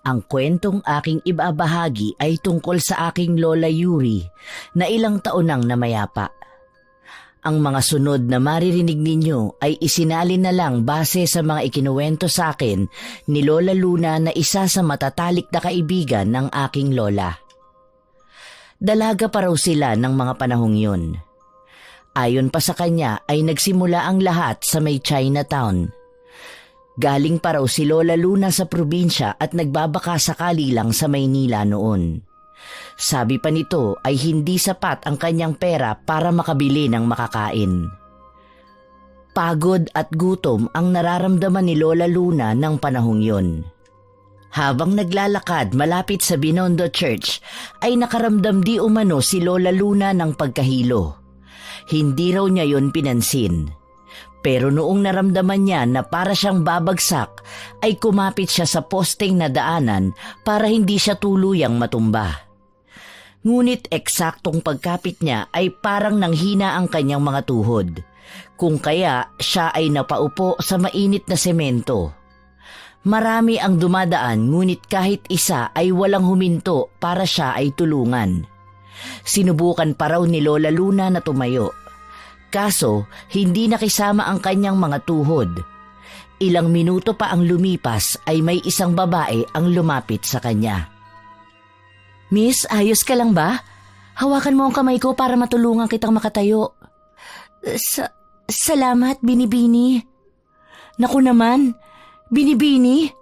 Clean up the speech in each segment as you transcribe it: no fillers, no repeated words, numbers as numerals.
Ang kwentong aking ibabahagi ay tungkol sa aking Lola Yuri na ilang taon nang namayapa. Ang mga sunod na maririnig ninyo ay isinalin na lang base sa mga ikinuwento sa akin ni Lola Luna na isa sa matatalik na kaibigan ng aking lola. Dalaga pa raw sila ng mga panahong yun. Ayon pa sa kanya ay nagsimula ang lahat sa may Chinatown. Galing pa raw si Lola Luna sa probinsya at nagbabaka sakali lang sa Maynila noon. Sabi pa nito ay hindi sapat ang kanyang pera para makabili ng makakain. Pagod at gutom ang nararamdaman ni Lola Luna ng panahong yun. Habang naglalakad malapit sa Binondo Church ay nakaramdam di umano si Lola Luna ng pagkahilo. Hindi raw niya yon pinansin. Pero noong naramdaman niya na para siyang babagsak, ay kumapit siya sa posteng na daanan para hindi siya tuluyang matumba. Ngunit eksaktong pagkapit niya ay parang nanghina ang kanyang mga tuhod, kung kaya siya ay napaupo sa mainit na semento. Marami ang dumadaan ngunit kahit isa ay walang huminto para siya ay tulungan. Sinubukan pa raw ni Lola Luna na tumayo. Kaso, hindi nakisama ang kanyang mga tuhod. Ilang minuto pa ang lumipas ay may isang babae ang lumapit sa kanya. "Miss, ayos ka lang ba? Hawakan mo ang kamay ko para matulungan kitang makatayo." Salamat, Binibini." "Naku naman, Binibini,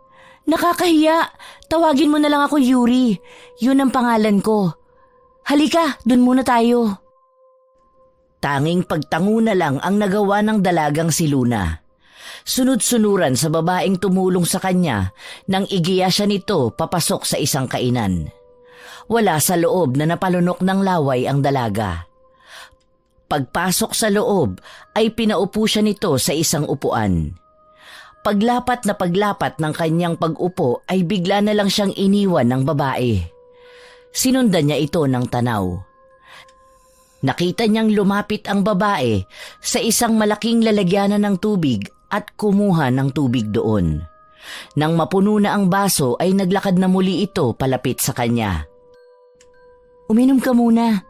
nakakahiya. Tawagin mo na lang ako Yuri. Yun ang pangalan ko. Halika, dun muna tayo." Tanging pagtango na lang ang nagawa ng dalagang si Luna. Sunod-sunuran sa babaeng tumulong sa kanya nang igiya siya nito papasok sa isang kainan. Wala sa loob na napalunok ng laway ang dalaga. Pagpasok sa loob ay pinaupo siya nito sa isang upuan. Paglapat ng kanyang pag-upo ay bigla na lang siyang iniwan ng babae. Sinundan niya ito ng tanaw. Nakita niyang lumapit ang babae sa isang malaking lalagyanan ng tubig at kumuha ng tubig doon. Nang mapuno na ang baso ay naglakad na muli ito palapit sa kanya. "Uminom ka muna.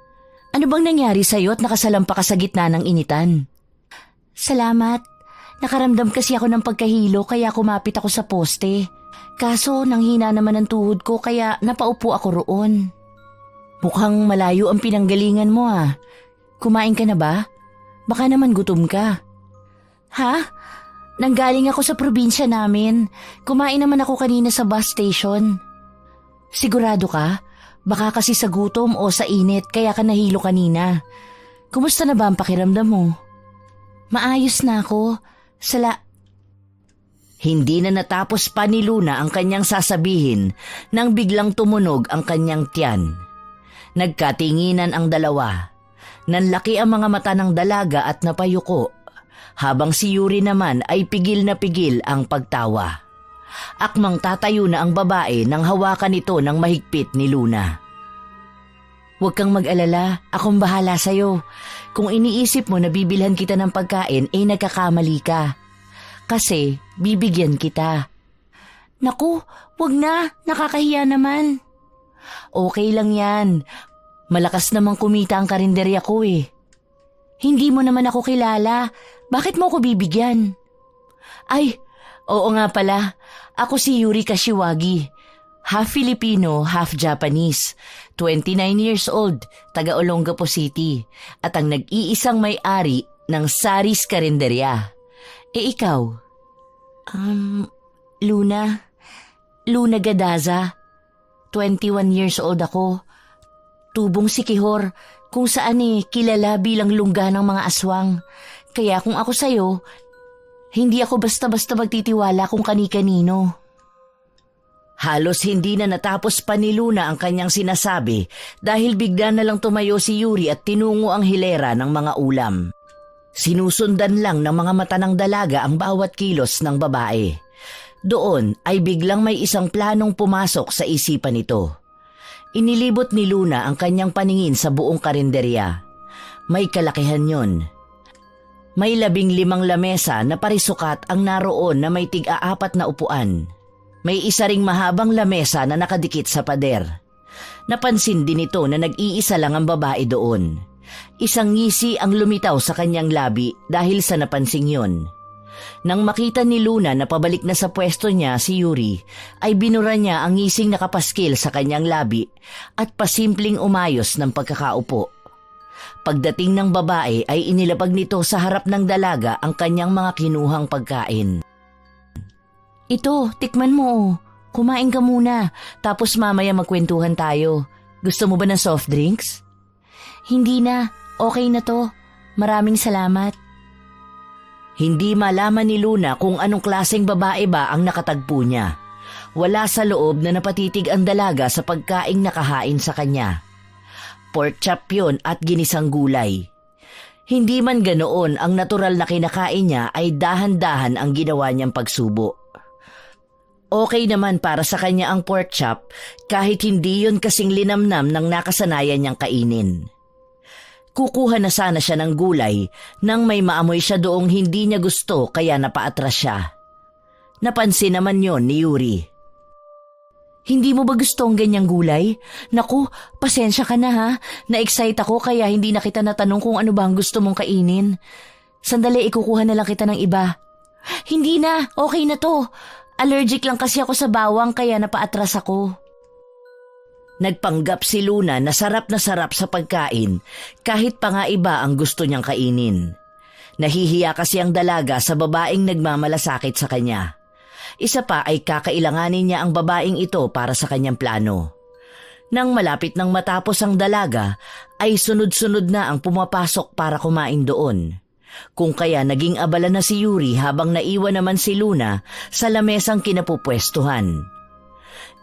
Ano bang nangyari sa'yo at nakasalampa ka sa gitna ng initan?" "Salamat. Nakaramdam kasi ako ng pagkahilo kaya kumapit ako sa poste. Kaso nanghina naman ang tuhod ko kaya napaupo ako roon." "Mukhang malayo ang pinanggalingan mo ah. Kumain ka na ba? Baka naman gutom ka." "Ha? Nanggaling ako sa probinsya namin. Kumain naman ako kanina sa bus station." "Sigurado ka? Baka kasi sa gutom o sa init kaya ka nahilo kanina. Kumusta na ba ang pakiramdam mo?" "Maayos na ako. Hindi na natapos pa ni Luna ang kanyang sasabihin nang biglang tumunog ang kanyang tiyan. Nagkatinginan ang dalawa. Nanlaki ang mga mata ng dalaga at napayuko, habang si Yuri naman ay pigil na pigil ang pagtawa. Akmang tatayo na ang babae nang hawakan ito ng mahigpit ni Luna. "Huwag kang mag-alala, akong bahala sa'yo. Kung iniisip mo na bibilhan kita ng pagkain, nagkakamali ka. Kasi bibigyan kita." "Naku, wag na, nakakahiya naman." "Okay lang yan. Malakas namang kumita ang karinderya ko eh." "Hindi mo naman ako kilala. Bakit mo ako bibigyan?" "Ay, oo nga pala. Ako si Yuri Kashiwagi. Half Filipino, half Japanese. 29 years old, taga Olongapo City. At ang nag-iisang may-ari ng Saris Karinderya. Ikaw?" Luna Gadaza. 21 years old ako. Tubong Sikihor, kung saan kilala bilang lungga ng mga aswang. Kaya kung ako sa'yo, hindi ako basta-basta magtitiwala kung kani-kanino." Halos hindi na natapos pa ni Luna ang kanyang sinasabi dahil bigla na lang tumayo si Yuri at tinungo ang hilera ng mga ulam. Sinusundan lang ng mga mata ng dalaga ang bawat kilos ng babae. Doon ay biglang may isang planong pumasok sa isipan nito. Inilibot ni Luna ang kanyang paningin sa buong karinderya. May kalakihan yon. May 15 lamesa na parisukat ang naroon na may tig-4 na upuan. May isa ring mahabang lamesa na nakadikit sa pader. Napansin din ito na nag-iisa lang ang babae doon. Isang ngisi ang lumitaw sa kanyang labi dahil sa napansing yon. Nang makita ni Luna na pabalik na sa pwesto niya si Yuri, ay binura niya ang ngising nakapaskil sa kanyang labi at pasimpleng umayos ng pagkakaupo. Pagdating ng babae ay inilapag nito sa harap ng dalaga ang kanyang mga kinuhang pagkain. Ito, tikman mo. Kumain ka muna, tapos mamaya magkwentuhan tayo. Gusto mo ba ng soft drinks? Hindi na, okay na to. Maraming salamat. Hindi malaman ni Luna kung anong klaseng babae ba ang nakatagpo niya. Wala sa loob na napatitig ang dalaga sa pagkaing nakahain sa kanya. Pork chop yun at ginisang gulay. Hindi man ganoon ang natural na kinakain niya ay dahan-dahan ang ginawa niyang pagsubo. Okay naman para sa kanya ang pork chop kahit hindi yun kasing linamnam ng nakasanayan niyang kainin. Kukuha na sana siya ng gulay nang may maamoy siya doong hindi niya gusto kaya napaatras siya. Napansin naman yon ni Yuri. Hindi mo ba gusto ang ganyang gulay? Naku, pasensya ka na ha. Na-excite ako kaya hindi na kita natanong kung ano ba ang gusto mong kainin. Sandali, ikukuha na lang kita ng iba. Hindi na, okay na to. Allergic lang kasi ako sa bawang kaya napaatras ako. Nagpanggap si Luna na sarap sa pagkain kahit pa nga iba ang gusto niyang kainin. Nahihiya kasi ang dalaga sa babaeng nagmamalasakit sa kanya. Isa pa ay kakailanganin niya ang babaeng ito para sa kanyang plano. Nang malapit nang matapos ang dalaga, ay sunod-sunod na ang pumapasok para kumain doon. Kung kaya naging abala na si Yuri habang naiwan naman si Luna sa lamesang kinapupwestuhan.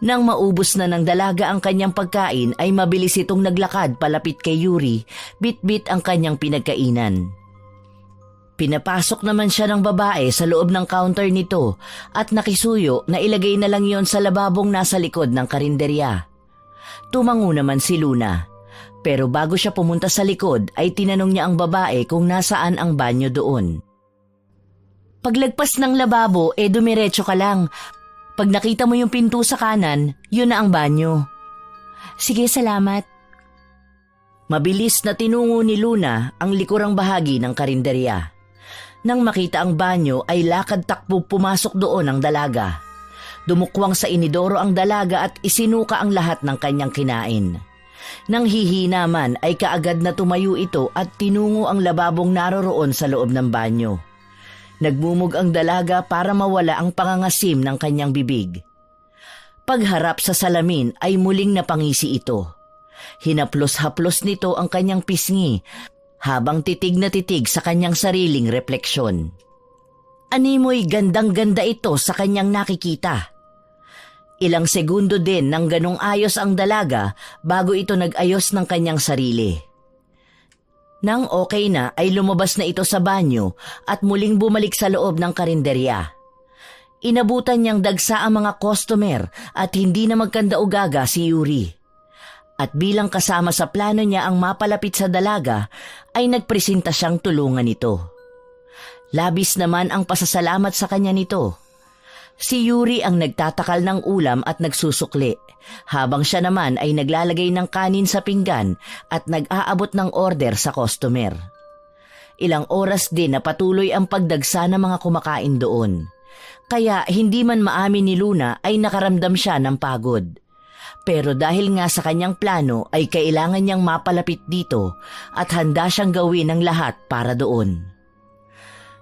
Nang maubos na ng dalaga ang kanyang pagkain ay mabilis itong naglakad palapit kay Yuri, bit-bit ang kanyang pinagkainan. Pinapasok naman siya ng babae sa loob ng counter nito at nakisuyo na ilagay na lang yon sa lababong nasa likod ng karinderya. Tumango naman si Luna. Pero bago siya pumunta sa likod ay tinanong niya ang babae kung nasaan ang banyo doon. Paglagpas ng lababo dumiretso ka lang. Pag nakita mo yung pinto sa kanan, yun na ang banyo. Sige, salamat. Mabilis na tinungo ni Luna ang likurang bahagi ng karinderya. Nang makita ang banyo ay lakad-takbo pumasok doon ang dalaga. Dumukwang sa inidoro ang dalaga at isinuka ang lahat ng kanyang kinain. Nang hihina man ay kaagad na tumayo ito at tinungo ang lababong naroroon sa loob ng banyo. Nagmumog ang dalaga para mawala ang pangangasim ng kanyang bibig. Pagharap sa salamin ay muling napangisi ito. Hinaplos-haplos nito ang kanyang pisngi habang titig na titig sa kanyang sariling refleksyon. Animoy gandang-ganda ito sa kanyang nakikita. Ilang segundo din nang ganong ayos ang dalaga bago ito nag-ayos ng kanyang sarili. Nang okay na ay lumabas na ito sa banyo at muling bumalik sa loob ng karinderya. Inabutan niyang dagsa ang mga customer at hindi na magkanda-ugaga si Yuri. At bilang kasama sa plano niya ang mapalapit sa dalaga, ay nagpresenta siyang tulungan ito. Labis naman ang pasasalamat sa kanya nito. Si Yuri ang nagtatakal ng ulam at nagsusukli, habang siya naman ay naglalagay ng kanin sa pinggan at nag-aabot ng order sa customer. Ilang oras din na patuloy ang pagdagsa ng mga kumakain doon. Kaya hindi man maamin ni Luna ay nakaramdam siya ng pagod. Pero dahil nga sa kanyang plano ay kailangan niyang mapalapit dito at handa siyang gawin ang lahat para doon.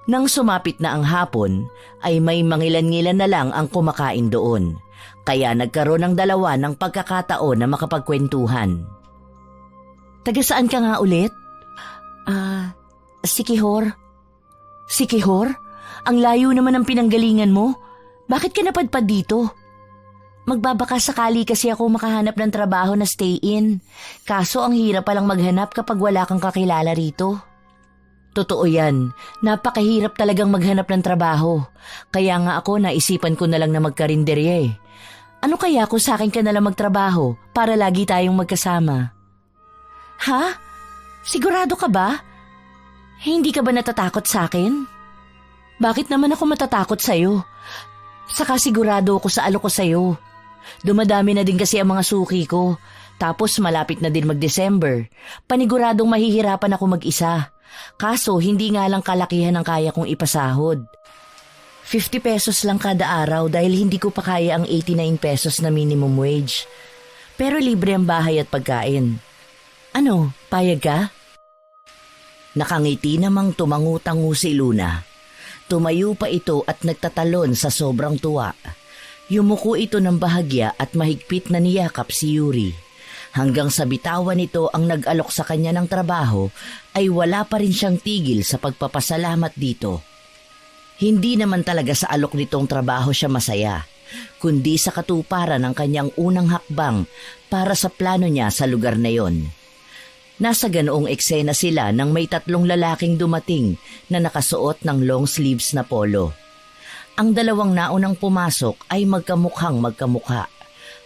Nang sumapit na ang hapon ay may mangilan-ngilan na lang ang kumakain doon. Kaya nagkaroon ng dalawa ng pagkakataon na makapagkwentuhan. Taga saan ka nga ulit? Sikihor. Sikihor? Ang layo naman ng pinanggalingan mo. Bakit ka napadpad dito? Magbabaka sakali kasi ako makahanap ng trabaho na stay-in. Kaso ang hirap palang maghanap kapag wala kang kakilala rito. Totoo yan. Napakahirap talagang maghanap ng trabaho. Kaya nga ako naisipan ko na lang na magkarinderya eh. Ano kaya kung sa akin ka na lang magtrabaho para lagi tayong magkasama? Ha? Sigurado ka ba? Hindi ka ba natatakot sa akin? Bakit naman ako matatakot sa'yo? Saka sigurado ako sa alok ko sa'yo. Dumadami na din kasi ang mga suki ko. Tapos malapit na din mag-December. Paniguradong mahihirapan ako mag-isa. Kaso hindi nga lang kalakihan ang kaya kong ipasahod. 50 pesos lang kada araw dahil hindi ko pa kaya ang 89 pesos na minimum wage. Pero libre ang bahay at pagkain. Ano, payag ka? Nakangiti namang tumangu-tangu si Luna. Tumayo pa ito at nagtatalon sa sobrang tuwa. Yumuko ito ng bahagya at mahigpit na niyakap si Yuri. Hanggang sa bitawan nito ang nag-alok sa kanya ng trabaho ay wala pa rin siyang tigil sa pagpapasalamat dito. Hindi naman talaga sa alok nitong trabaho siya masaya, kundi sa katuparan ng kanyang unang hakbang para sa plano niya sa lugar na yon. Nasa ganoong eksena sila nang may 3 lalaking dumating na nakasuot ng long sleeves na polo. Ang 2 naunang pumasok ay magkamukhang magkamukha,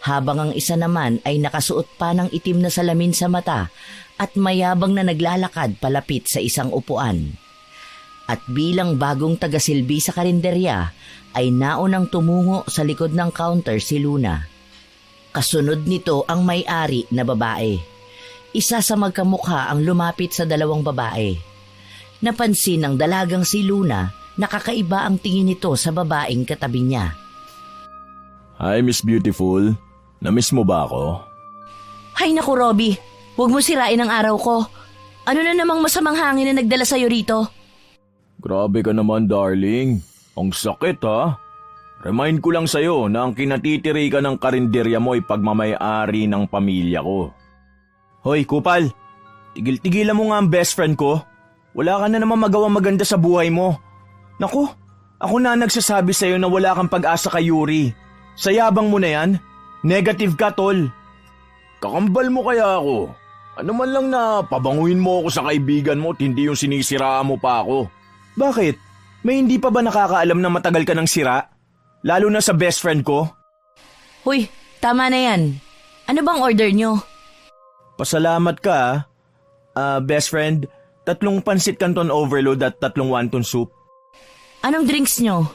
habang ang isa naman ay nakasuot pa ng itim na salamin sa mata at mayabang na naglalakad palapit sa isang upuan. At bilang bagong tagasilbi sa karinderya ay naunang tumungo sa likod ng counter si Luna. Kasunod nito ang may-ari na babae. Isa sa magkamukha ang lumapit sa 2 babae. Napansin ng dalagang si Luna na kakaiba ang tingin nito sa babaeng katabi niya. Hi, Miss Beautiful. Namiss mo ba ako? Hay naku, Robbie. Huwag mo sirain ang araw ko. Ano na namang masamang hangin na nagdala sa'yo rito? Grabe ka naman, darling. Ang sakit, ha? Remind ko lang sa'yo na ang kinatitiri ka ng karinderya mo ay pagmamay-ari ng pamilya ko. Hoy, Kupal. Tigil-tigilan mo nga ang best friend ko. Wala ka na naman magawang maganda sa buhay mo. Naku, ako na nagsasabi sa'yo na wala kang pag-asa kay Yuri. Sa yabang mo na yan, negative ka, tol. Kakambal mo kaya ako. Ano man lang na pabanguin mo ako sa kaibigan mo at hindi yung sinisiraan mo pa ako. Bakit? May hindi pa ba nakakaalam na matagal ka ng sira? Lalo na sa best friend ko? Huy, tama na yan. Ano bang order nyo? Pasalamat ka, best friend. 3 pansit canton overload at 3 wonton soup. Anong drinks nyo?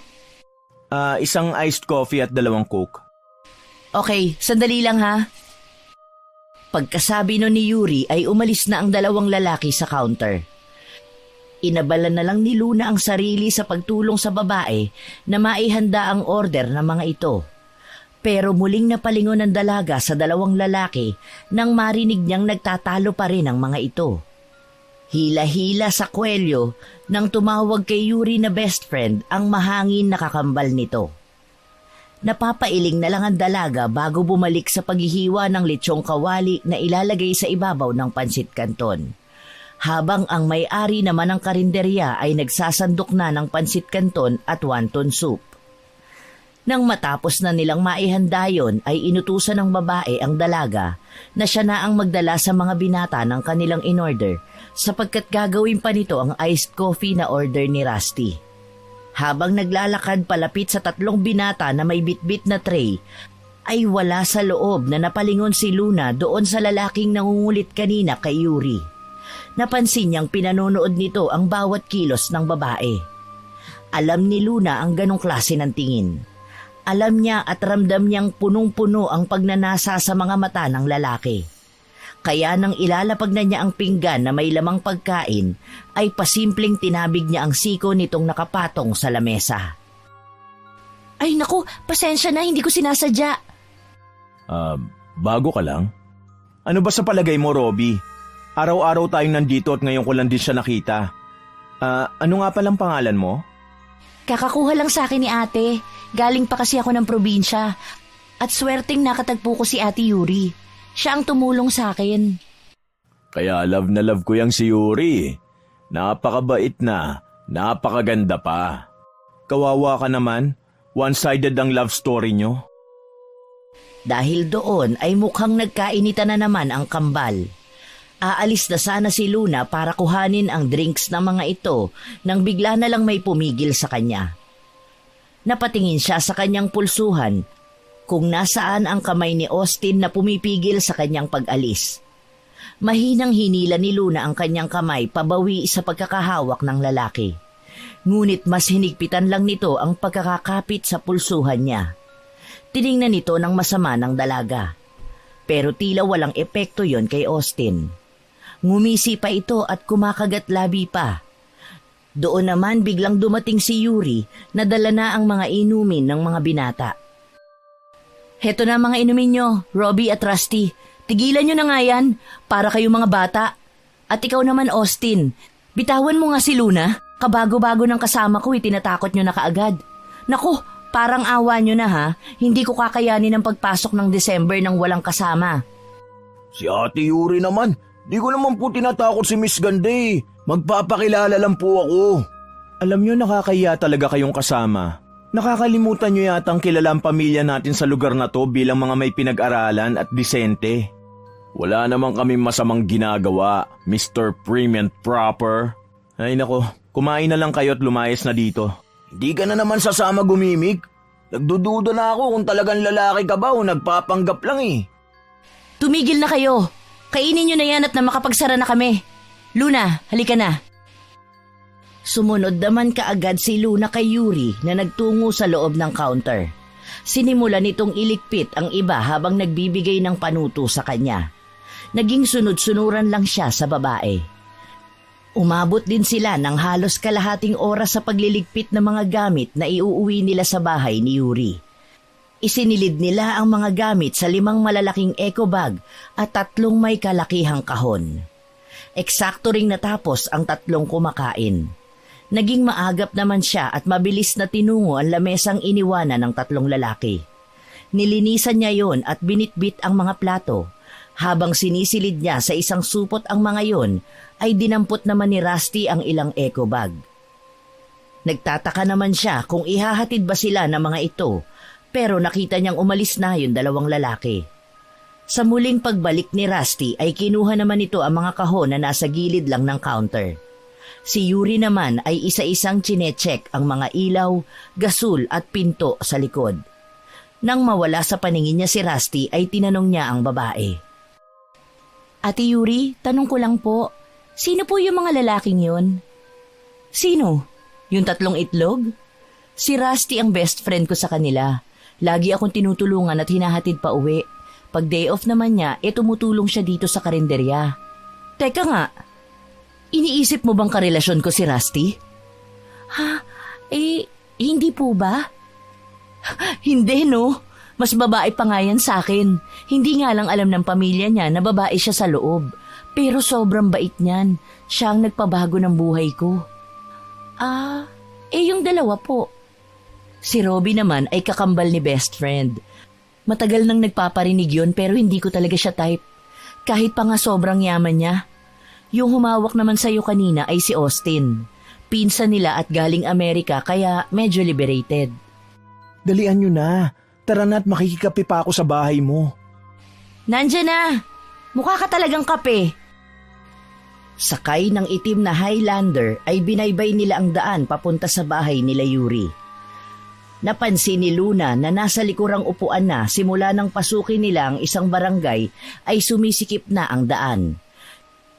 Isang iced coffee at 2 coke. Okay, sandali lang ha. Pagkasabi nun ni Yuri ay umalis na ang 2 lalaki sa counter. Inabala na lang ni Luna ang sarili sa pagtulong sa babae na maihanda ang order ng mga ito. Pero muling napalingon ng dalaga sa 2 lalaki nang marinig niyang nagtatalo pa rin ang mga ito. Hila-hila sa kwelyo nang tumawag kay Yuri na best friend ang mahangin na kakambal nito. Napapailing na lang ang dalaga bago bumalik sa paghihiwa ng lechong kawali na ilalagay sa ibabaw ng pansit canton. Habang ang may-ari naman ng karinderya ay nagsasandok na ng pansit canton at wonton soup. Nang matapos na nilang maihanda yon ay inutusan ng babae ang dalaga na siya na ang magdala sa mga binata ng kanilang in-order sapagkat gagawin pa nito ang iced coffee na order ni Rusty. Habang naglalakad palapit sa 3 binata na may bitbit na tray, ay wala sa loob na napalingon si Luna doon sa lalaking nangungulit kanina kay Yuri. Napansin niyang pinanonood nito ang bawat kilos ng babae. Alam ni Luna ang ganong klase ng tingin. Alam niya at ramdam niyang punong-puno ang pagnanasa sa mga mata ng lalaki. Kaya nang ilalapag na niya ang pinggan na may lamang pagkain, ay pasimpleng tinabig niya ang siko nitong nakapatong sa lamesa. Ay naku, pasensya na, hindi ko sinasadya. Bago ka lang? Ano ba sa palagay mo, Robbie? Araw-araw tayong nandito at ngayon ko lang din siya nakita. Ano nga palang pangalan mo? Kakakuha lang sa akin ni ate. Galing pa kasi ako ng probinsya. At swerteng nakatagpo ko si Ate Yuri. Siya ang tumulong sa akin. Kaya love na love ko yang si Yuri. Napakabait na, napakaganda pa. Kawawa ka naman, one-sided ang love story nyo. Dahil doon ay mukhang nagkainitan na naman ang kambal. Aalis na sana si Luna para kuhanin ang drinks ng mga ito nang bigla na lang may pumigil sa kanya. Napatingin siya sa kanyang pulsuhan kung nasaan ang kamay ni Austin na pumipigil sa kanyang pag-alis. Mahinang hinila ni Luna ang kanyang kamay pabawi sa pagkakahawak ng lalaki. Ngunit mas hinigpitan lang nito ang pagkakakapit sa pulsuhan niya. Tiningnan nito ng masama ng dalaga. Pero tila walang epekto yon kay Austin. Ngumisi pa ito at kumakagat labi pa. Doon naman biglang dumating si Yuri na dala na ang mga inumin ng mga binata. Heto na mga inumin nyo, Robbie at Rusty. Tigilan nyo na nga yan para kayo mga bata. At ikaw naman Austin, bitawan mo nga si Luna. Kabago-bago ng kasama ko tinatakot nyo na kaagad. Naku, parang awa nyo na ha. Hindi ko kakayanin ang pagpasok ng December nang walang kasama. Si Ate Yuri naman, di ko naman po tinatakot si Miss Gande. Magpapakilala lang po ako. Alam nyo, nakakaya talaga kayong kasama. Nakakalimutan nyo yata ang kilala ang pamilya natin sa lugar na to bilang mga may pinag-aralan at disente. Wala naman kami masamang ginagawa, Mr. Prim and Proper. Ay nako, kumain na lang kayo at lumayas na dito. Hindi ka na naman sasama gumimik. Nagdududa na ako kung talagang lalaki ka ba o nagpapanggap lang eh. Tumigil na kayo. Kainin nyo na yan at na makapagsara na kami. Luna, halika na. Sumunod naman kaagad si Luna kay Yuri na nagtungo sa loob ng counter. Sinimula nitong iligpit ang iba habang nagbibigay ng panuto sa kanya. Naging sunod-sunuran lang siya sa babae. Umabot din sila ng halos kalahating oras sa pagliligpit ng mga gamit na iuuwi nila sa bahay ni Yuri. Isinilid nila ang mga gamit sa 5 malalaking eco bag at 3 may kalakihang kahon. Eksakto ring natapos ang 3 kumakain. Naging maagap naman siya at mabilis na tinungo ang lamesang iniwanan ng 3 lalaki. Nilinisan niya yon at binitbit ang mga plato. Habang sinisilid niya sa isang supot ang mga yon, ay dinampot naman ni Rusty ang ilang eco bag. Nagtataka naman siya kung ihahatid ba sila ng mga ito, pero nakita niyang umalis na yung 2 lalaki. Sa muling pagbalik ni Rusty ay kinuha naman ito ang mga kahon na nasa gilid lang ng counter. Si Yuri naman ay isa-isang chinecheck ang mga ilaw, gasol at pinto sa likod. Nang mawala sa paningin niya si Rusty ay tinanong niya ang babae. Ate Yuri, tanong ko lang po, sino po yung mga lalaking yun? Sino? Yung 3 itlog? Si Rusty ang best friend ko sa kanila. Lagi akong tinutulungan at hinahatid pa uwi. Pag day off naman niya, tumutulong siya dito sa karinderya. Teka nga, iniisip mo bang karelasyon ko si Rusty? Ha? Hindi po ba? Hindi no. Mas babae pa nga yan sa akin. Hindi nga lang alam ng pamilya niya na babae siya sa loob. Pero sobrang bait niyan. Siya ang nagpabago ng buhay ko. Yung 2 po. Si Robbie naman ay kakambal ni best friend. Matagal nang nagpaparinig yun pero hindi ko talaga siya type. Kahit pa nga sobrang yaman niya. Yung humawak naman sa'yo kanina ay si Austin. Pinsan nila at galing Amerika kaya medyo liberated. Dalian nyo na. Tara na at makikikape pa ako sa bahay mo. Nandyan na! Mukha ka talagang kape. Sakay ng itim na Highlander ay binaybay nila ang daan papunta sa bahay nila Yuri. Napansin ni Luna na nasa likurang upuan na simula nang pasukin nila ang isang barangay ay sumisikip na ang daan.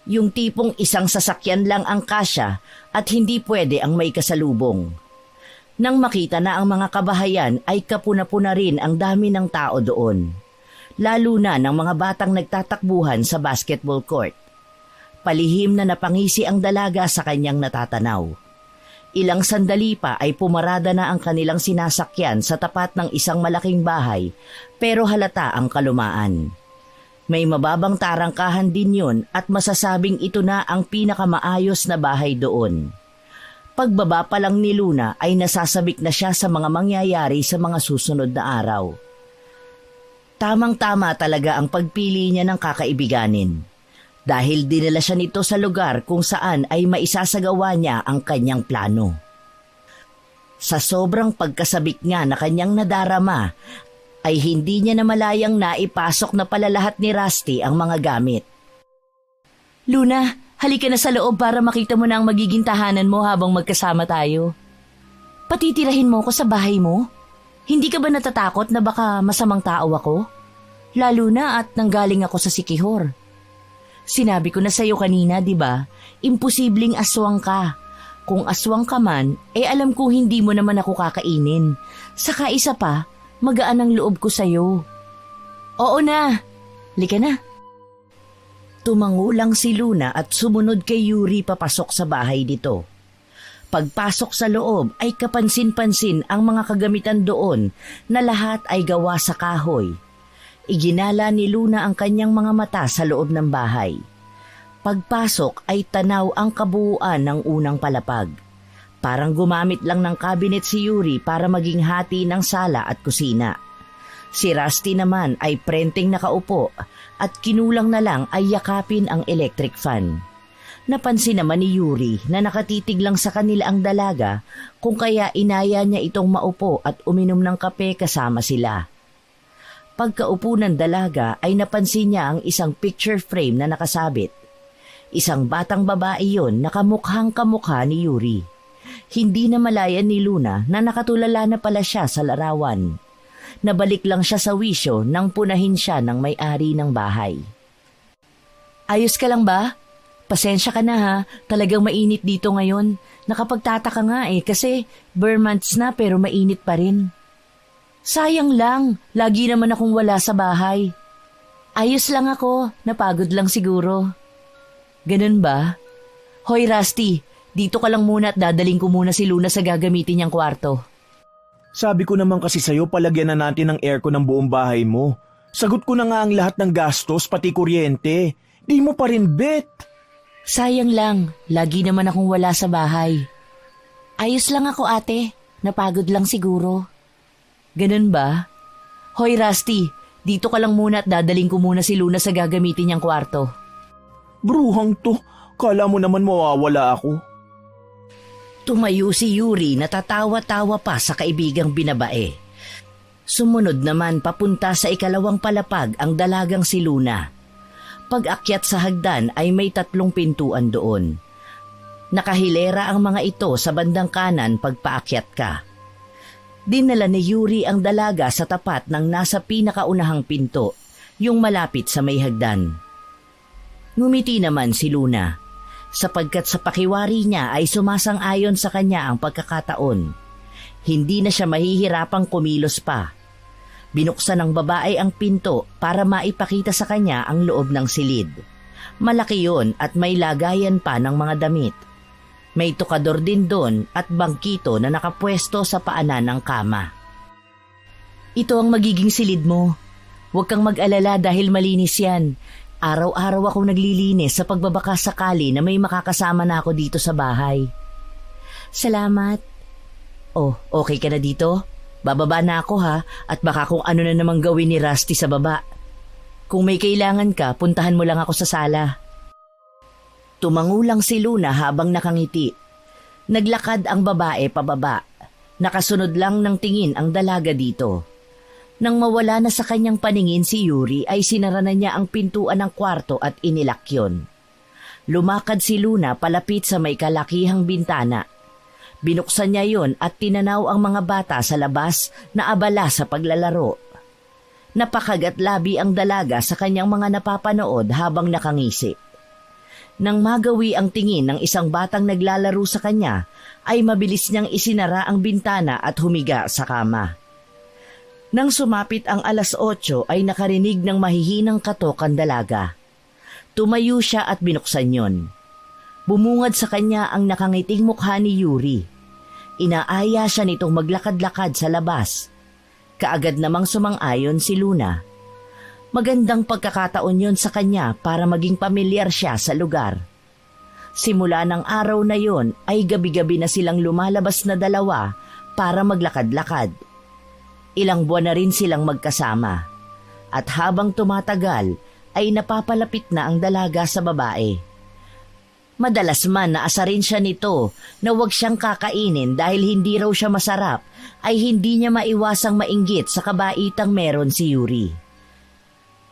Yung tipong isang sasakyan lang ang kasya at hindi pwede ang may kasalubong. Nang makita na ang mga kabahayan ay kapuna-puna rin ang dami ng tao doon. Lalo na ng mga batang nagtatakbuhan sa basketball court. Palihim na napangisi ang dalaga sa kanyang natatanaw. Ilang sandali pa ay pumarada na ang kanilang sinasakyan sa tapat ng isang malaking bahay pero halata ang kalumaan. May mababang tarangkahan din yun at masasabing ito na ang pinakamaayos na bahay doon. Pagbaba pa lang ni Luna ay nasasabik na siya sa mga mangyayari sa mga susunod na araw. Tamang-tama talaga ang pagpili niya ng kakaibiganin. Dahil dinala siya nito sa lugar kung saan ay maisasagawa niya ang kanyang plano. Sa sobrang pagkasabik nga na kanyang nadarama, ay hindi niya na malayang naipasok na pala lahat ni Rusty ang mga gamit. Luna, halika na sa loob para makita mo na ang magiging tahanan mo habang magkasama tayo. Patitirahin mo ako sa bahay mo? Hindi ka ba natatakot na baka masamang tao ako? Lalo na at nanggaling ako sa Sikihor. Sinabi ko na sa'yo kanina, di ba? Imposibleng aswang ka. Kung aswang ka man, alam kong hindi mo naman ako kakainin. Saka isa pa, magaan ang loob ko sa'yo. Oo na, lika na. Tumangulang si Luna at sumunod kay Yuri papasok sa bahay nito. Pagpasok sa loob ay kapansin-pansin ang mga kagamitan doon na lahat ay gawa sa kahoy. Iginala ni Luna ang kanyang mga mata sa loob ng bahay. Pagpasok ay tanaw ang kabuuan ng unang palapag. Parang gumamit lang ng cabinet si Yuri para maging hati ng sala at kusina. Si Rusty naman ay prenteng nakaupo at kinulang na lang ay yakapin ang electric fan. Napansin naman ni Yuri na nakatitig lang sa kanila ang dalaga kung kaya inaya niya itong maupo at uminom ng kape kasama sila. Pagkaupo ng dalaga ay napansin niya ang isang picture frame na nakasabit. Isang batang babae yon na kamukhang kamukha ni Yuri. Hindi na malayan ni Luna na nakatulala na pala siya sa larawan. Nabalik lang siya sa wisyo nang punahin siya ng may-ari ng bahay. Ayos ka lang ba? Pasensya ka na ha, talagang mainit dito ngayon. Nakapagtataka nga kasi bare months na pero mainit pa rin. Sayang lang, lagi naman akong wala sa bahay. Ayos lang ako, napagod lang siguro. Ganun ba? Hoy Rusty, dito ka lang muna at dadaling ko muna si Luna sa gagamitin niyang kwarto. Sabi ko naman kasi sa'yo palagyan na natin ng aircon ng buong bahay mo. Sagot ko na nga ang lahat ng gastos pati kuryente. Di mo pa rin bet. Sayang lang, lagi naman akong wala sa bahay. Ayos lang ako ate, napagod lang siguro. Ganun ba? Hoy Rusty, dito ka lang muna at dadaling ko muna si Luna sa gagamitin niyang kwarto. Bruhang to, kala mo naman mawawala ako. Tumayo si Yuri na tatawa-tawa pa sa kaibigang binabae. Sumunod naman papunta sa ikalawang palapag ang dalagang si Luna. Pag-akyat sa hagdan ay may 3 pintuan doon. Nakahilera ang mga ito sa bandang kanan pagpaakyat ka. Dinala ni Yuri ang dalaga sa tapat ng nasa pinakaunahang pinto, yung malapit sa may hagdan. Ngumiti naman si Luna, sapagkat sa pakiwari niya ay sumasang-ayon sa kanya ang pagkakataon. Hindi na siya mahihirapang kumilos pa. Binuksan ng babae ang pinto para maipakita sa kanya ang loob ng silid. Malaki yon at may lagayan pa ng mga damit. May tukador din doon at bangkito na nakapwesto sa paanan ng kama. Ito ang magiging silid mo. Huwag kang mag-alala dahil malinis yan. Araw-araw akong naglilinis sa pagbabaka sakali na may makakasama na ako dito sa bahay. Salamat. Oh, okay ka na dito? Bababa na ako ha, at baka kung ano na namang gawin ni Rusty sa baba. Kung may kailangan ka, puntahan mo lang ako sa sala. Tumangulang si Luna habang nakangiti. Naglakad ang babae pababa. Nakasunod lang ng tingin ang dalaga dito. Nang mawala na sa kanyang paningin si Yuri ay sinara na niya ang pintuan ng kwarto at inilak yun. Lumakad si Luna palapit sa may kalakihang bintana. Binuksan niya yon at tinanaw ang mga bata sa labas na abala sa paglalaro. Napakagat-labi ang dalaga sa kanyang mga napapanood habang nakangisi. Nang magawi ang tingin ng isang batang naglalaro sa kanya, ay mabilis niyang isinara ang bintana at humiga sa kama. Nang sumapit ang 8:00 ay nakarinig ng mahihinang katok ang dalaga. Tumayo siya at binuksan yon. Bumungad sa kanya ang nakangiting mukha ni Yuri. Inaaya siya nitong maglakad-lakad sa labas. Kaagad namang sumang-ayon si Luna. Magandang pagkakataon yon sa kanya para maging pamilyar siya sa lugar. Simula ng araw na yon ay gabi-gabi na silang lumalabas na dalawa para maglakad-lakad. Ilang buwan na rin silang magkasama. At habang tumatagal ay napapalapit na ang dalaga sa babae. Madalas man naasarin siya nito na huwag siyang kakainin dahil hindi raw siya masarap, ay hindi niya maiwasang mainggit sa kabaitang meron si Yuri.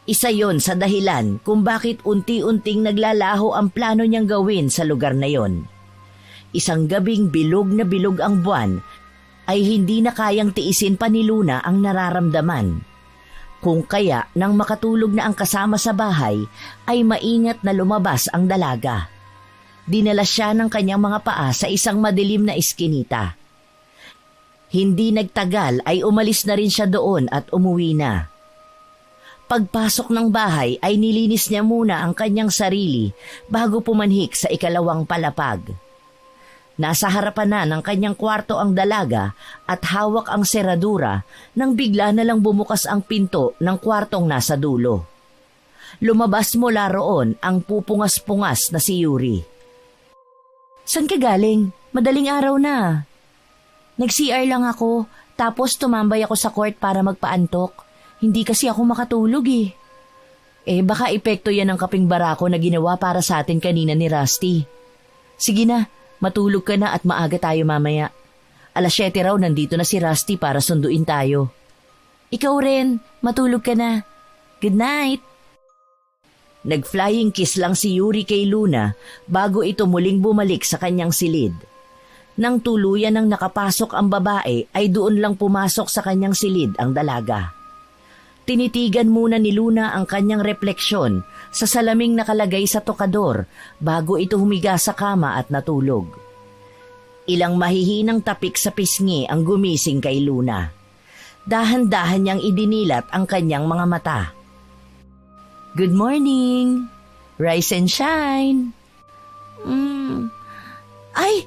Isa yon sa dahilan kung bakit unti-unting naglalaho ang plano niyang gawin sa lugar na yon. Isang gabing bilog na bilog ang buwan ay hindi na kayang tiisin pa ni Luna ang nararamdaman. Kung kaya nang makatulog na ang kasama sa bahay ay maingat na lumabas ang dalaga. dinala siya ng kanyang mga paa sa isang madilim na iskinita. Hindi nagtagal ay umalis na rin siya doon at umuwi na. Pagpasok ng bahay ay nilinis niya muna ang kanyang sarili bago pumanhik sa ikalawang palapag. Nasa harapan na ng kanyang kwarto ang dalaga at hawak ang seradura nang bigla na lang bumukas ang pinto ng kwartong nasa dulo. Lumabas mula roon ang pupungas-pungas na si Yuri. "San ka galing? Madaling araw na." "Nag-CR lang ako, tapos tumambay ako sa court para magpaantok. Hindi kasi ako makatulog eh." Baka epekto yan ng kaping barako na ginawa para sa atin kanina ni Rusty. "Sige na, matulog ka na at maaga tayo mamaya. 7:00 raw nandito na si Rusty para sunduin tayo." "Ikaw rin, matulog ka na. Good night." Nag-flying kiss lang si Yuri kay Luna bago ito muling bumalik sa kanyang silid. Nang tuluyan ng nakapasok ang babae ay doon lang pumasok sa kanyang silid ang dalaga. Tinitigan muna ni Luna ang kanyang refleksyon sa salaming nakalagay sa tokador bago ito humiga sa kama at natulog. Ilang mahihinang tapik sa pisngi ang gumising kay Luna. Dahan-dahan niyang idinilat ang kanyang mga mata. "Good morning. Rise and shine." Ay,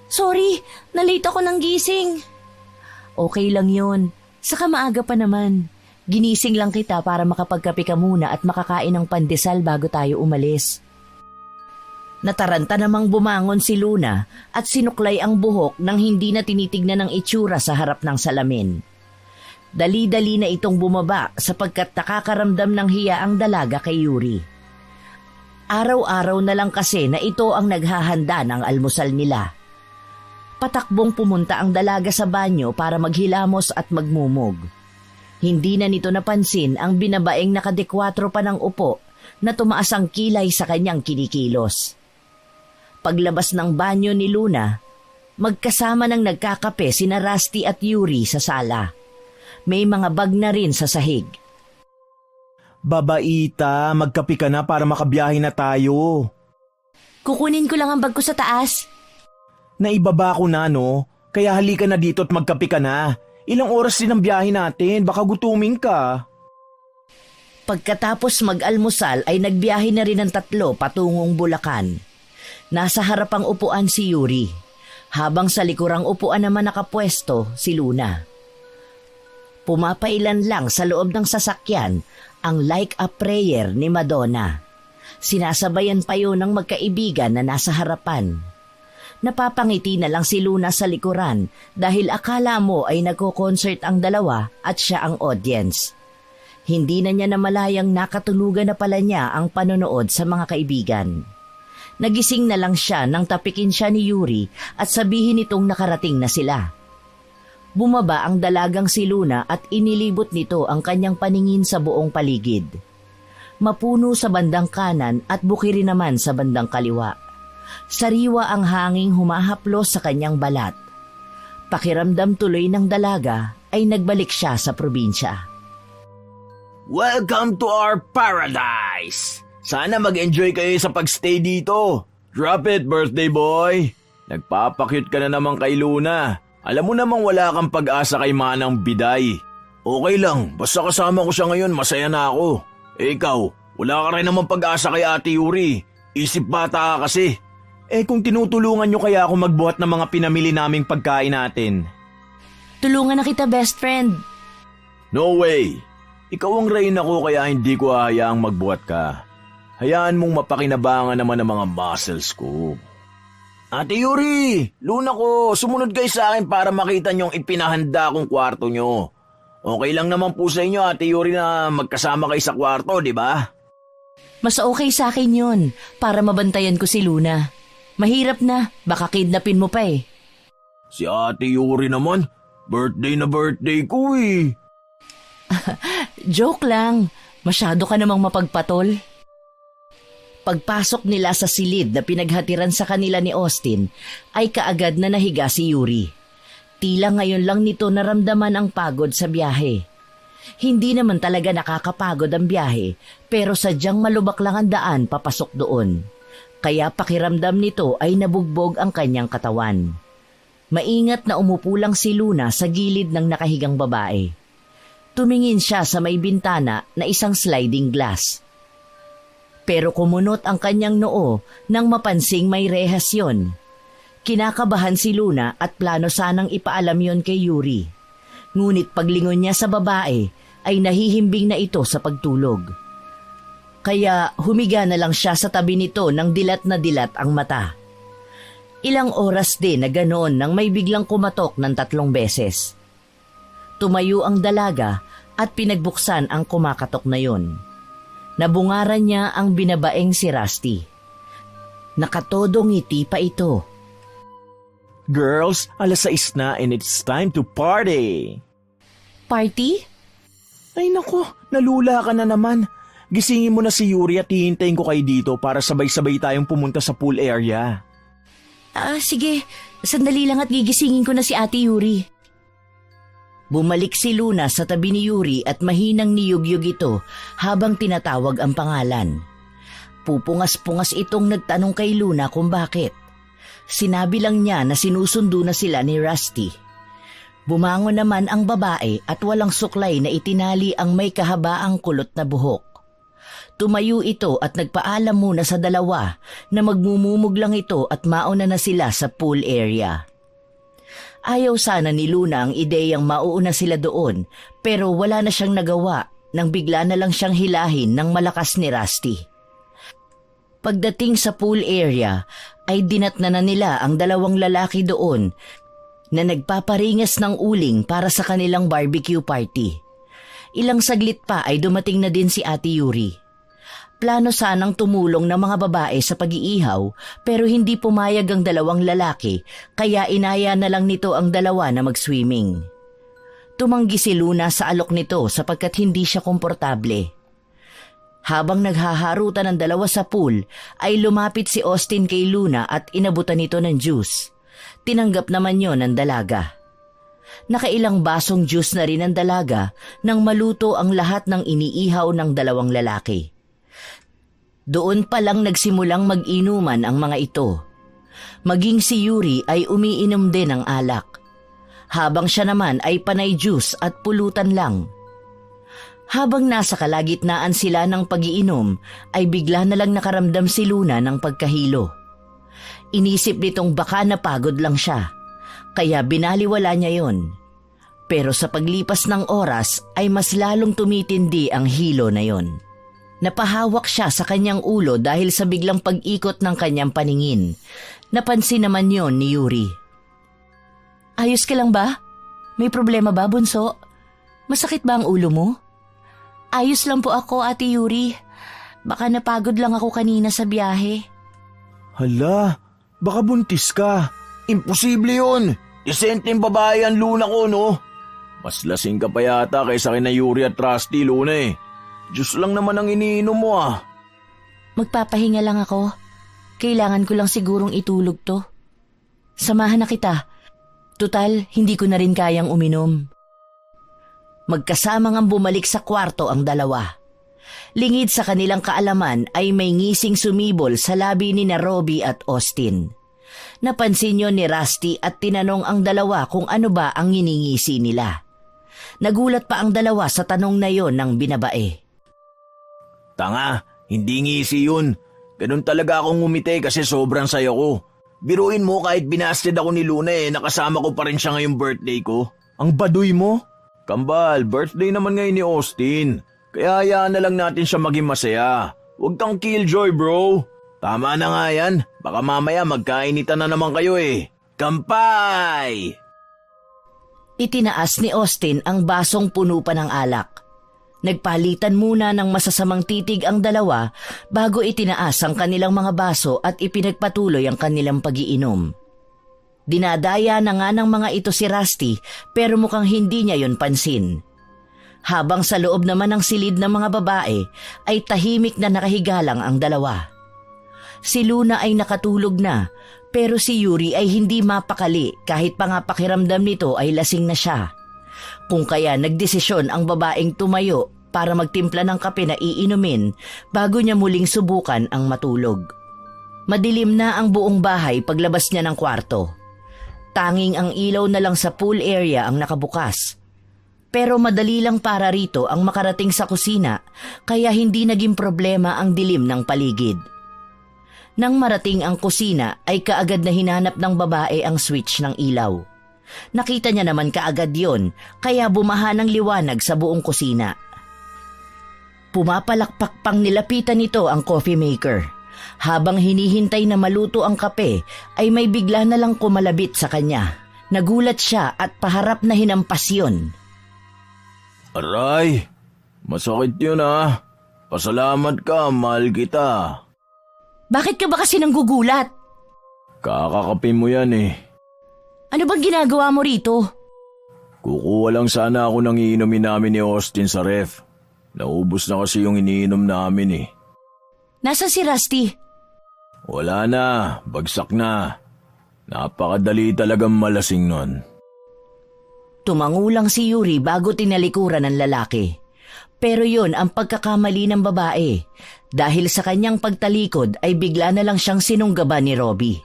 sorry. Nalate ako ng gising." "Okay lang yun. Saka maaga pa naman. Ginising lang kita para makapagkape ka muna at makakain ng pandesal bago tayo umalis." Nataranta namang bumangon si Luna at sinuklay ang buhok nang hindi na tinitignan ng itsura sa harap ng salamin. Dali-dali na itong bumaba sapagkat nakakaramdam ng hiya ang dalaga kay Yuri. Araw-araw na lang kasi na ito ang naghahanda ng almusal nila. Patakbong pumunta ang dalaga sa banyo para maghilamos at magmumog. Hindi na nito napansin ang binabaeng nakadekwatro pa ng upo na tumaas ang kilay sa kanyang kinikilos. Paglabas ng banyo ni Luna, magkasama ng nagkakape sina Rusty at Yuri sa sala. May mga bag na rin sa sahig. "Babaita, magkape ka na para makabiyahe na tayo." "Kukunin ko lang ang bag ko sa taas." "Naibaba ko na no, kaya halika na dito at magkape ka na. Ilang oras din ang biyahe natin, baka gutumin ka." Pagkatapos mag-almusal ay nagbiyahe na rin ang tatlo patungong Bulacan. Nasa harapang upuan si Yuri, habang sa likurang upuan naman nakapwesto si Luna. Pumapailan lang sa loob ng sasakyan ang Like a Prayer ni Madonna. Sinasabayan pa yun ng magkaibigan na nasa harapan. Napapangiti na lang si Luna sa likuran dahil akala mo ay nagko-concert ang dalawa at siya ang audience. Hindi na niya namalayang nakatulugan na pala niya ang panonood sa mga kaibigan. Nagising na lang siya nang tapikin siya ni Yuri at sabihin nitong nakarating na sila. Bumaba ang dalagang si Luna at inilibot nito ang kanyang paningin sa buong paligid. Mapuno sa bandang kanan at bukiri naman sa bandang kaliwa. Sariwa ang hanging humahaplos sa kanyang balat. Pakiramdam tuloy ng dalaga ay nagbalik siya sa probinsya. "Welcome to our paradise! Sana mag-enjoy kayo sa pagstay dito. Drop it, birthday boy! Nagpapakyut ka na naman kay Luna. Alam mo namang wala kang pag-asa kay Manang Biday. Okay lang, basta kasama ko siya ngayon, masaya na ako. Ikaw, wala ka rin naman pag-asa kay Ate Yuri. Isip bata ka kasi. Kung tinutulungan nyo kaya ako magbuhat ng mga pinamili naming pagkain natin." "Tulungan na kita, best friend." "No way. Ikaw ang reyna ko kaya hindi ko hahayaang magbuhat ka. Hayaan mong mapakinabangan naman ang mga muscles ko." "Ate Yuri, Luna ko, sumunod kayo sa akin para makita niyong ipinahanda kong kwarto nyo. Okay lang naman po sa inyo, Ate Yuri, na magkasama kayo sa kwarto, di ba?" "Mas okay sa akin yun, para mabantayan ko si Luna. Mahirap na, baka kidnapin mo pa eh." "Si Ate Yuri naman, birthday na birthday ko eh." "Joke lang, masyado ka namang mapagpatol." Pagpasok nila sa silid na pinaghatiran sa kanila ni Austin, ay kaagad na nahiga si Yuri. Tila ngayon lang nito naramdaman ang pagod sa biyahe. Hindi naman talaga nakakapagod ang biyahe, pero sadyang malubak lang ang daan papasok doon. kaya pakiramdam nito ay nabugbog ang kanyang katawan. Maingat na umupo lang si Luna sa gilid ng nakahigang babae. Tumingin siya sa may bintana na isang sliding glass. Pero kumunot ang kanyang noo nang mapansing may rehas yon. Kinakabahan si Luna at plano sanang ipaalam yon kay Yuri. Ngunit paglingon niya sa babae ay nahihimbing na ito sa pagtulog. Kaya humiga na lang siya sa tabi nito nang dilat na dilat ang mata. Ilang oras din na ganoon nang may biglang kumatok ng 3 beses. Tumayo ang dalaga at pinagbuksan ang kumakatok na yon. Nabungaran niya ang binabaeng si Rusty. Nakatodong ngiti pa ito. Girls, 6:00 na and it's time to party. Party? Ay nako, nalula ka na naman. Gisingin mo na si Yuri at hihintayin ko kayo dito para sabay-sabay tayong pumunta sa pool area. Sige. Sandali lang at gigisingin ko na si Ate Yuri. Bumalik si Luna sa tabi ni Yuri at mahinang niyugyug ito habang tinatawag ang pangalan. Pupungas-pungas itong nagtanong kay Luna kung bakit. Sinabi lang niya na sinusundo na sila ni Rusty. Bumangon naman ang babae at walang suklay na itinali ang may kahabaang kulot na buhok. Tumayo ito at nagpaalam muna sa dalawa na magmumumog lang ito at mauna na sila sa pool area. Ayaw sana ni Luna ang ideyang mauuna sila doon pero wala na siyang nagawa nang bigla na lang siyang hilahin ng malakas ni Rusty. Pagdating sa pool area ay dinatna na nila ang 2 lalaki doon na nagpaparingas ng uling para sa kanilang barbecue party. Ilang saglit pa ay dumating na din si Ate Yuri. Plano sanang tumulong ng mga babae sa pag-iihaw pero hindi pumayag ang 2 lalaki kaya inaya na lang nito ang 2 na mag-swimming. Tumanggi si Luna sa alok nito sapagkat hindi siya komportable. Habang naghaharutan ang 2 sa pool ay lumapit si Austin kay Luna at inabutan nito ng juice. Tinanggap naman yon ng dalaga. Nakailang basong juice na rin ang dalaga nang maluto ang lahat ng iniihaw ng 2 lalaki. Doon pa lang nagsimulang mag-inuman ang mga ito. Maging si Yuri ay umiinom din ng alak. Habang siya naman ay panay juice at pulutan lang. Habang nasa kalagitnaan sila ng pag-iinom ay bigla na lang nakaramdam si Luna ng pagkahilo. Inisip nitong baka napagod lang siya, kaya binaliwala niya yon. Pero sa paglipas ng oras ay mas lalong tumitindi ang hilo na yon. Napahawak siya sa kanyang ulo dahil sa biglang pag-ikot ng kanyang paningin. Napansin naman yon ni Yuri. Ayos ka lang ba? May problema ba, bunso? Masakit ba ang ulo mo? Ayos lang po ako, Ate Yuri. Baka napagod lang ako kanina sa biyahe. Hala, baka buntis ka. Imposible yun. Disenteng babae ang Luna ko, no? Mas lasing ka pa yata kaysa kina Yuri at Rusty, Luna eh. Diyos lang naman ang iniinom mo ah. Magpapahinga lang ako. Kailangan ko lang sigurong itulog to. Samahan na kita. Tutal, hindi ko na rin kayang uminom. Magkasamang bumalik sa kwarto ang 2. Lingid sa kanilang kaalaman ay may ngising sumibol sa labi ni na Robbie at Austin. Napansin yon ni Rusty at tinanong ang 2 kung ano ba ang nginingisi nila. Nagulat pa ang 2 sa tanong na yon ng binabae. Tanga, hindi ngisi yun. Ganun talaga akong ngumiti kasi sobrang sayo ko. Biruin mo kahit binasted ako ni Luna nakasama ko pa rin siya ngayong birthday ko. Ang baduy mo? Kambal, birthday naman ngayon ni Austin. Kaya hayaan na lang natin siya maging masaya. Huwag kang killjoy, bro. Tama na nga yan. Baka mamaya magkainitan na naman kayo eh. Kampay! Itinaas ni Austin ang basong puno pa ng alak. Nagpalitan muna ng masasamang titig ang 2 bago itinaas ang kanilang mga baso at ipinagpatuloy ang kanilang pag-iinom. Dinadaya na nga ng mga ito si Rusty pero mukhang hindi niya yon pansin. Habang sa loob naman ng silid ng mga babae ay tahimik na nakahiga lang ang 2. Si Luna ay nakatulog na pero si Yuri ay hindi mapakali kahit pa nga pakiramdam nito ay lasing na siya. Kung kaya nagdesisyon ang babaeng tumayo para magtimpla ng kape na iinumin bago niya muling subukan ang matulog. Madilim na ang buong bahay paglabas niya ng kwarto. Tanging ang ilaw na lang sa pool area ang nakabukas. Pero madali lang para rito ang makarating sa kusina kaya hindi naging problema ang dilim ng paligid. Nang marating ang kusina ay kaagad na hinanap ng babae ang switch ng ilaw. Nakita niya naman kaagad yon kaya bumaha ng liwanag sa buong kusina. Pumapalakpak pang nilapitan nito ang coffee maker. Habang hinihintay na maluto ang kape ay may bigla na lang kumalabit sa kanya. Nagulat siya at paharap na hinampas yun. Aray, masakit yun ah. Pasalamat ka, mahal kita. Bakit ka ba kasi nanggugulat? Kakakape mo yan eh. Ano bang ginagawa mo rito? Kukuha lang sana ako ng iinumin namin ni Austin sa ref. Naubos na kasi yung iniinom namin eh. Nasa si Rusty? Wala na, bagsak na. Napakadali talagang malasing nun. Tumangulang si Yuri bago tinalikuran ng lalaki. Pero yon ang pagkakamali ng babae. Dahil sa kanyang pagtalikod ay bigla na lang siyang sinunggaban ni Robbie.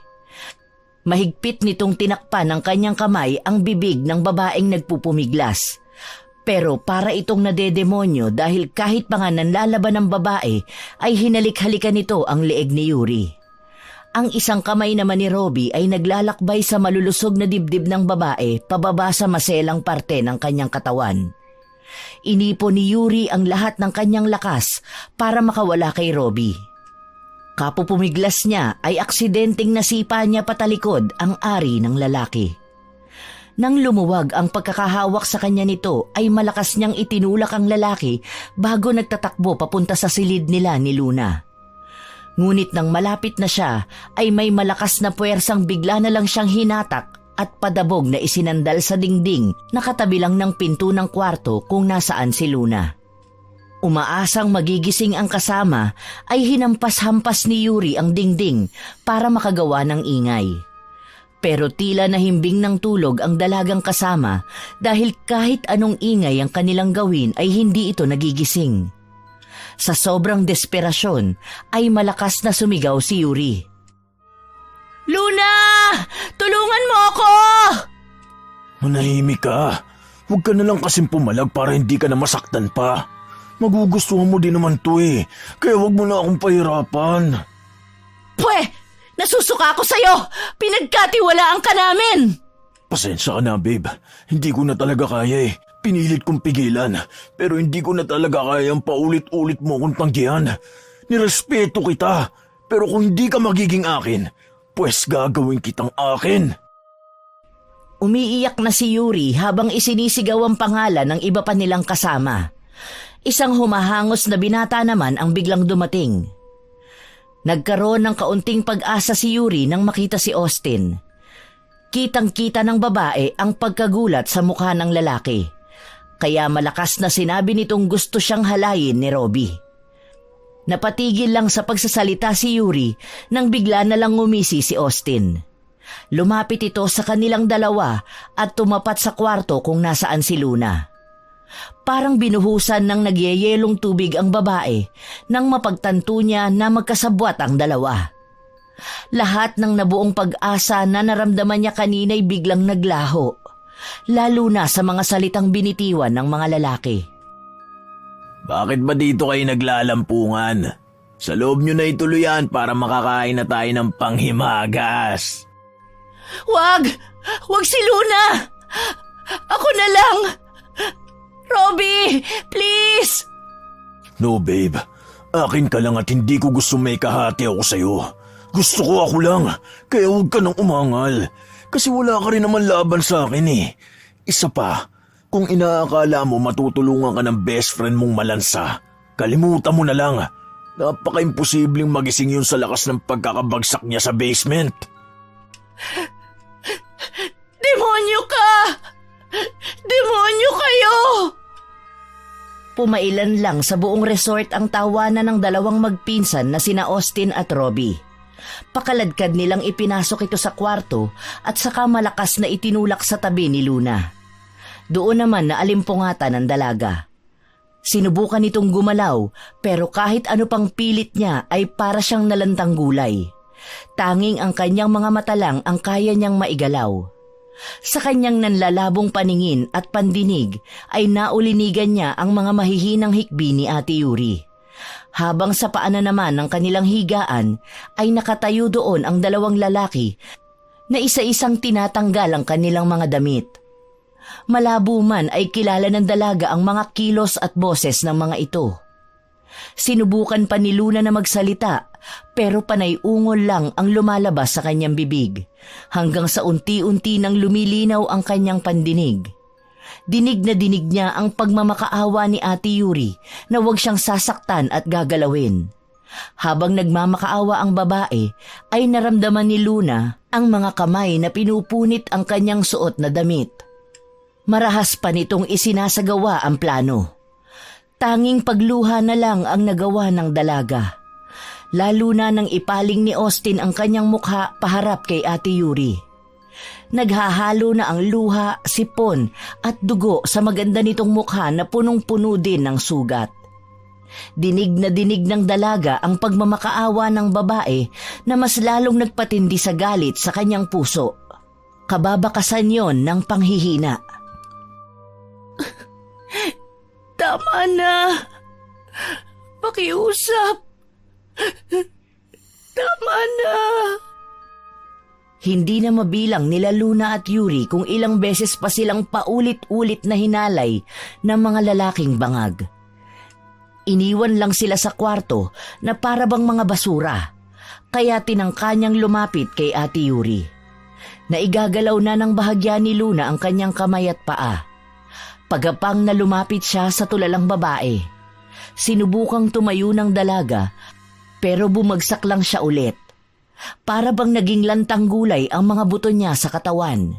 Mahigpit nitong tinakpan ng kanyang kamay ang bibig ng babaeng nagpupumiglas. Pero para itong nadedemonyo dahil kahit pa nga nanlalaban ng babae ay hinalik-halikan nito ang leeg ni Yuri. Ang isang kamay naman ni Robbie ay naglalakbay sa malulusog na dibdib ng babae pababa sa maselang parte ng kanyang katawan. Inipon ni Yuri ang lahat ng kanyang lakas para makawala kay Robbie. Kapupumiglas niya ay aksidenteng nasipa niya patalikod ang ari ng lalaki. Nang lumuwag ang pagkakahawak sa kanya nito ay malakas niyang itinulak ang lalaki bago nagtatakbo papunta sa silid nila ni Luna. Ngunit nang malapit na siya ay may malakas na puwersang bigla na lang siyang hinatak at padabog na isinandal sa dingding na katabi lang ng pinto ng kwarto kung nasaan si Luna. Umaasang magigising ang kasama ay hinampas-hampas ni Yuri ang dingding para makagawa ng ingay. Pero tila nahimbing ng tulog ang dalagang kasama dahil kahit anong ingay ang kanilang gawin ay hindi ito nagigising. Sa sobrang desperasyon ay malakas na sumigaw si Yuri. Luna! Tulungan mo ako! Manahimik ka. Huwag ka na lang kasing pumalag para hindi ka na masaktan pa. Magugustuhan mo din naman to eh. Kaya huwag mo na akong pahirapan. Pwe! Nasusuka ako sa'yo! Pinagkatiwalaan ka namin! Pasensya ka na, babe. Hindi ko na talaga kaya eh. Pinilit kong pigilan, pero hindi ko na talaga kayang paulit-ulit mo kong tanggihan. Nirespeto kita, pero kung hindi ka magiging akin, pues gagawin kitang akin. Umiiyak na si Yuri habang isinisigaw ang pangalan ng iba pa nilang kasama. Isang humahangos na binata naman ang biglang dumating. Nagkaroon ng kaunting pag-asa si Yuri nang makita si Austin. Kitang-kita ng babae ang pagkagulat sa mukha ng lalaki. Kaya malakas na sinabi nitong gusto siyang halayin ni Robbie. Napatigil lang sa pagsasalita si Yuri nang bigla na lang ngumisi si Austin. Lumapit ito sa kanilang dalawa at tumapat sa kwarto kung nasaan si Luna. Parang binuhusan ng nagyeyelong tubig ang babae nang mapagtanto niya na magkasabwat ang dalawa. Lahat ng nabuong pag-asa na naramdaman niya kanina'y biglang naglaho. Lalo na sa mga salitang binitiwan ng mga lalaki. Bakit ba dito kayo naglalampungan? Sa loob nyo na ituluyan para makakain na tayo ng panghimagas. Wag! Wag si Luna! Ako na lang! Robbie! Please! No, babe. Akin ka lang at hindi ko gusto may kahati ako sa'yo. Gusto ko ako lang, kaya huwag ka nang umangal. Kasi wala ka rin naman laban sa akin eh. Isa pa, kung inaakala mo matutulungan ka ng best friend mong malansa, kalimutan mo na lang. Napaka-imposibleng magising yun sa lakas ng pagkakabagsak niya sa basement. Demonyo ka! Demonyo kayo! Pumailan lang sa buong resort ang tawanan ng dalawang magpinsan na sina Austin at Robbie. Pakaladkad nilang ipinasok ito sa kwarto at saka malakas na itinulak sa tabi ni Luna. Doon naman na alimpungatan ng dalaga. Sinubukan itong gumalaw pero kahit ano pang pilit niya ay para siyang nalantang gulay. Tanging ang kanyang mga mata lang ang kaya niyang maigalaw. Sa kanyang nanlalabong paningin at pandinig ay naulinigan niya ang mga mahihinang hikbi ni Ate Yuri. Habang sa paanan naman ng kanilang higaan ay nakatayo doon ang dalawang lalaki na isa-isang tinatanggal ang kanilang mga damit. Malabo man ay kilala ng dalaga ang mga kilos at boses ng mga ito. Sinubukan pa ni Luna na magsalita pero panay ungol lang ang lumalabas sa kanyang bibig hanggang sa unti-unti nang lumilinaw ang kanyang pandinig. Dinig na dinig niya ang pagmamakaawa ni Ate Yuri na huwag siyang sasaktan at gagalawin. Habang nagmamakaawa ang babae ay naramdaman ni Luna ang mga kamay na pinupunit ang kanyang suot na damit. Marahas pa nitong isinasagawa ang plano. Tanging pagluha na lang ang nagawa ng dalaga. Lalo na nang ipaling ni Austin ang kanyang mukha paharap kay Ate Yuri. Naghahalo na ang luha, sipon at dugo sa maganda nitong mukha na punong-puno din ng sugat. Dinig na dinig ng dalaga ang pagmamakaawa ng babae na mas lalong nagpatindi sa galit sa kanyang puso. Kababakasan yon ng panghihina. Tama na. Pakiusap. Tama na. Hindi na mabilang nila Luna at Yuri kung ilang beses pa silang paulit-ulit na hinalay ng mga lalaking bangag. Iniwan lang sila sa kwarto na para bang mga basura, kaya tinangka niyang lumapit kay Ate Yuri. Naigagalaw na ng bahagya ni Luna ang kanyang kamay at paa. Pagapang na lumapit siya sa tulalang babae. Sinubukang tumayo ng dalaga pero bumagsak lang siya ulit. Para bang naging lantang gulay ang mga buto niya sa katawan.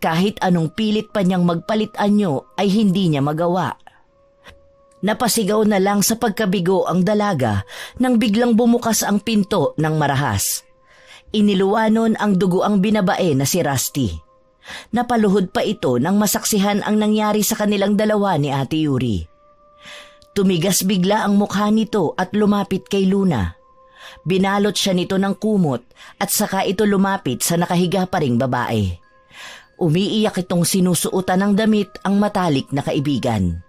Kahit anong pilit pa niyang magpalit anyo ay hindi niya magawa. Napasigaw na lang sa pagkabigo ang dalaga nang biglang bumukas ang pinto ng marahas. Iniluwanon ang dugo ang binabae na si Rusty. Napaluhod pa ito nang masaksihan ang nangyari sa kanilang dalawa ni Ate Yuri. Tumigas bigla ang mukha nito at lumapit kay Luna. Binalot siya nito ng kumot at saka ito lumapit sa nakahiga pa ring babae. Umiiyak itong sinusuotan ng damit ang matalik na kaibigan.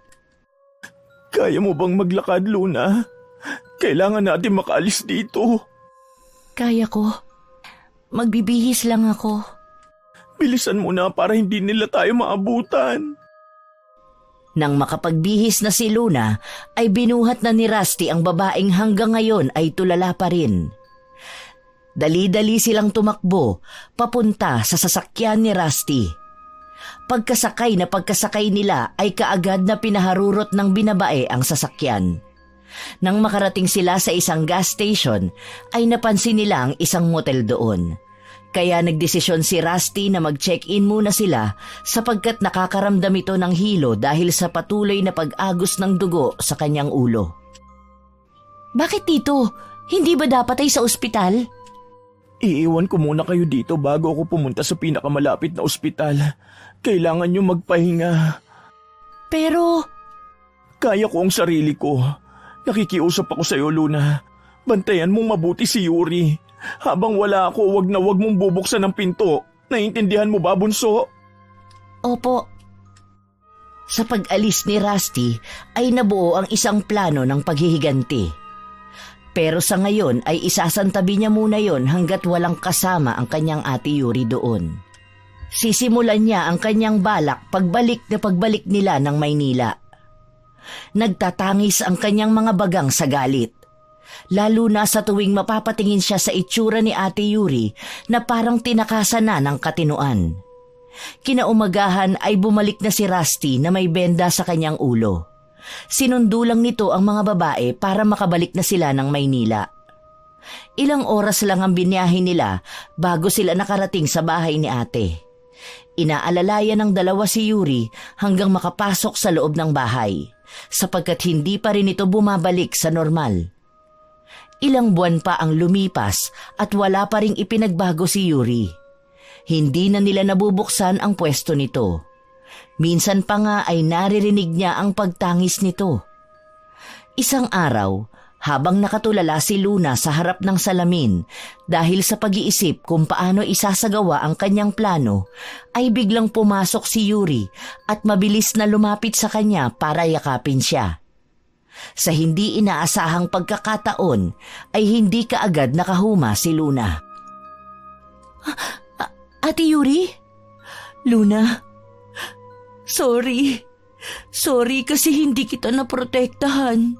Kaya mo bang maglakad, Luna? Kailangan natin makaalis dito. Kaya ko. Magbibihis lang ako. Bilisan mo na para hindi nila tayo maabutan. Nang makapagbihis na si Luna, ay binuhat na ni Rusty ang babaeng hanggang ngayon ay tulala pa rin. Dali-dali silang tumakbo, papunta sa sasakyan ni Rusty. Pagkasakay nila ay kaagad na pinaharurot ng binabae ang sasakyan. Nang makarating sila sa isang gas station, ay napansin nila ang isang motel doon. Kaya nagdesisyon si Rusty na mag-check-in muna sila sapagkat nakakaramdam ito ng hilo dahil sa patuloy na pag-agos ng dugo sa kanyang ulo. Bakit dito? Hindi ba dapat ay sa ospital? Iiwan ko muna kayo dito bago ako pumunta sa pinakamalapit na ospital. Kailangan nyo magpahinga. Pero... Kaya ko ang sarili ko. Nakikiusap ako sa iyo, Luna. Bantayan mong mabuti si Yuri. Habang wala ako, wag mong bubuksan ang pinto. Naiintindihan mo ba, bunso? Opo. Sa pag-alis ni Rusty ay nabuo ang isang plano ng paghihiganti. Pero sa ngayon ay isasantabi niya muna yon hanggat walang kasama ang kanyang Ate Yuri doon. Sisimulan niya ang kanyang balak pagbalik nila ng Maynila. Nagtatangis ang kanyang mga bagang sa galit. Lalo na sa tuwing mapapatingin siya sa itsura ni Ate Yuri na parang tinakasan na ng katinuan. Kinaumagahan ay bumalik na si Rusty na may benda sa kanyang ulo. Sinundo lang nito ang mga babae para makabalik na sila ng Maynila. Ilang oras lang ang biniyahe nila bago sila nakarating sa bahay ni ate. Inaalalayan ng dalawa si Yuri hanggang makapasok sa loob ng bahay sapagkat hindi pa rin ito bumabalik sa normal. Ilang buwan pa ang lumipas at wala pa ring ipinagbago si Yuri. Hindi na nila nabubuksan ang pwesto nito. Minsan pa nga ay naririnig niya ang pagtangis nito. Isang araw, habang nakatulala si Luna sa harap ng salamin dahil sa pag-iisip kung paano isasagawa ang kanyang plano, ay biglang pumasok si Yuri at mabilis na lumapit sa kanya para yakapin siya. Sa hindi inaasahang pagkakataon ay hindi kaagad nakahuma si Luna. Ate Yuri? Luna? Sorry. Sorry kasi hindi kita naprotektahan.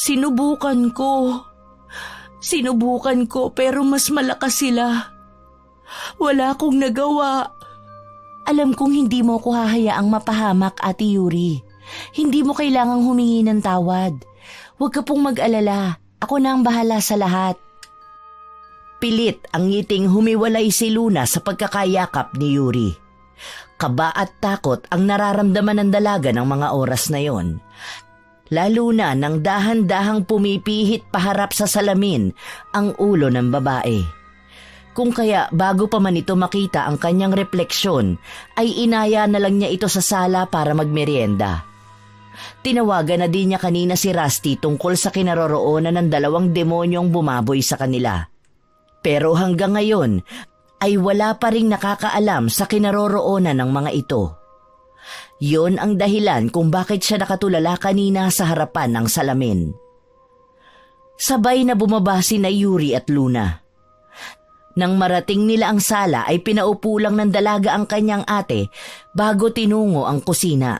Sinubukan ko pero mas malakas sila. Wala akong nagawa. Alam kong hindi mo ko hahayaang mapahamak, Ate Yuri. Hindi mo kailangang humingi ng tawad. Huwag ka pong mag-alala. Ako na ang bahala sa lahat. Pilit ang ngiting humiwalay si Luna sa pagkakayakap ni Yuri. Kaba at takot ang nararamdaman ng dalaga ng mga oras na yon. Lalo na nang dahan-dahang pumipihit paharap sa salamin ang ulo ng babae. Kung kaya bago pa man ito makita ang kanyang refleksyon, ay inaya na lang niya ito sa sala para magmerienda. Tinawagan na din niya kanina si Rusty tungkol sa kinaroroonan ng 2 demonyong bumaboy sa kanila. Pero hanggang ngayon ay wala pa ring nakakaalam sa kinaroroonan ng mga ito. Yon ang dahilan kung bakit siya nakatulala kanina sa harapan ng salamin. Sabay na bumaba sina Yuri at Luna. Nang marating nila ang sala ay pinaupo lang ng dalaga ang kanyang ate bago tinungo ang kusina.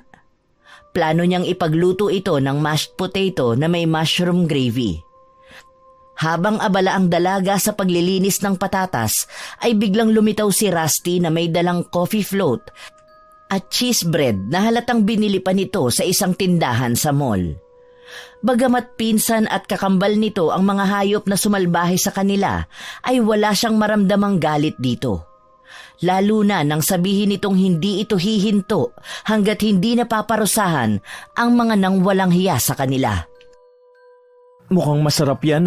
Plano niyang ipagluto ito ng mashed potato na may mushroom gravy. Habang abala ang dalaga sa paglilinis ng patatas, ay biglang lumitaw si Rusty na may dalang coffee float at cheese bread na halatang binili pa nito sa isang tindahan sa mall. Bagamat pinsan at kakambal nito ang mga hayop na sumalbahe sa kanila, ay wala siyang maramdamang galit dito. Lalo na nang sabihin nitong hindi ito hihinto hanggat hindi napaparusahan ang mga nang walang hiya sa kanila. Mukhang masarap yan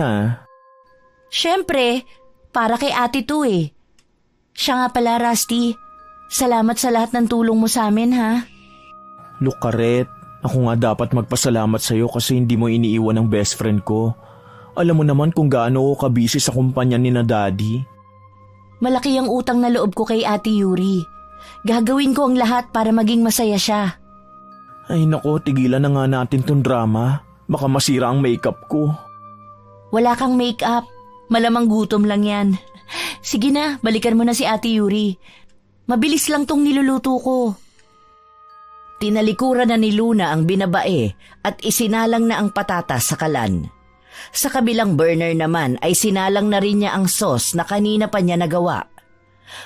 Siyempre, para kay ate to eh. Siya nga pala, Rusty. Salamat sa lahat ng tulong mo sa amin, ha? Lukaret, ako nga dapat magpasalamat sa'yo kasi hindi mo iniiwan ang best friend ko. Alam mo naman kung gaano ako kabisi sa kumpanya ni na Daddy. Malaki ang utang na loob ko kay Ate Yuri. Gagawin ko ang lahat para maging masaya siya. Ay nako, tigilan na nga natin tong drama. Baka masira ang makeup ko. Wala kang make-up. Malamang gutom lang yan. Sige na, balikan mo na si Ate Yuri. Mabilis lang tong niluluto ko. Tinalikuran na ni Luna ang binabae at isinalang na ang patatas sa kalan. Sa kabilang burner naman ay sinalang na rin niya ang sauce na kanina pa niya nagawa.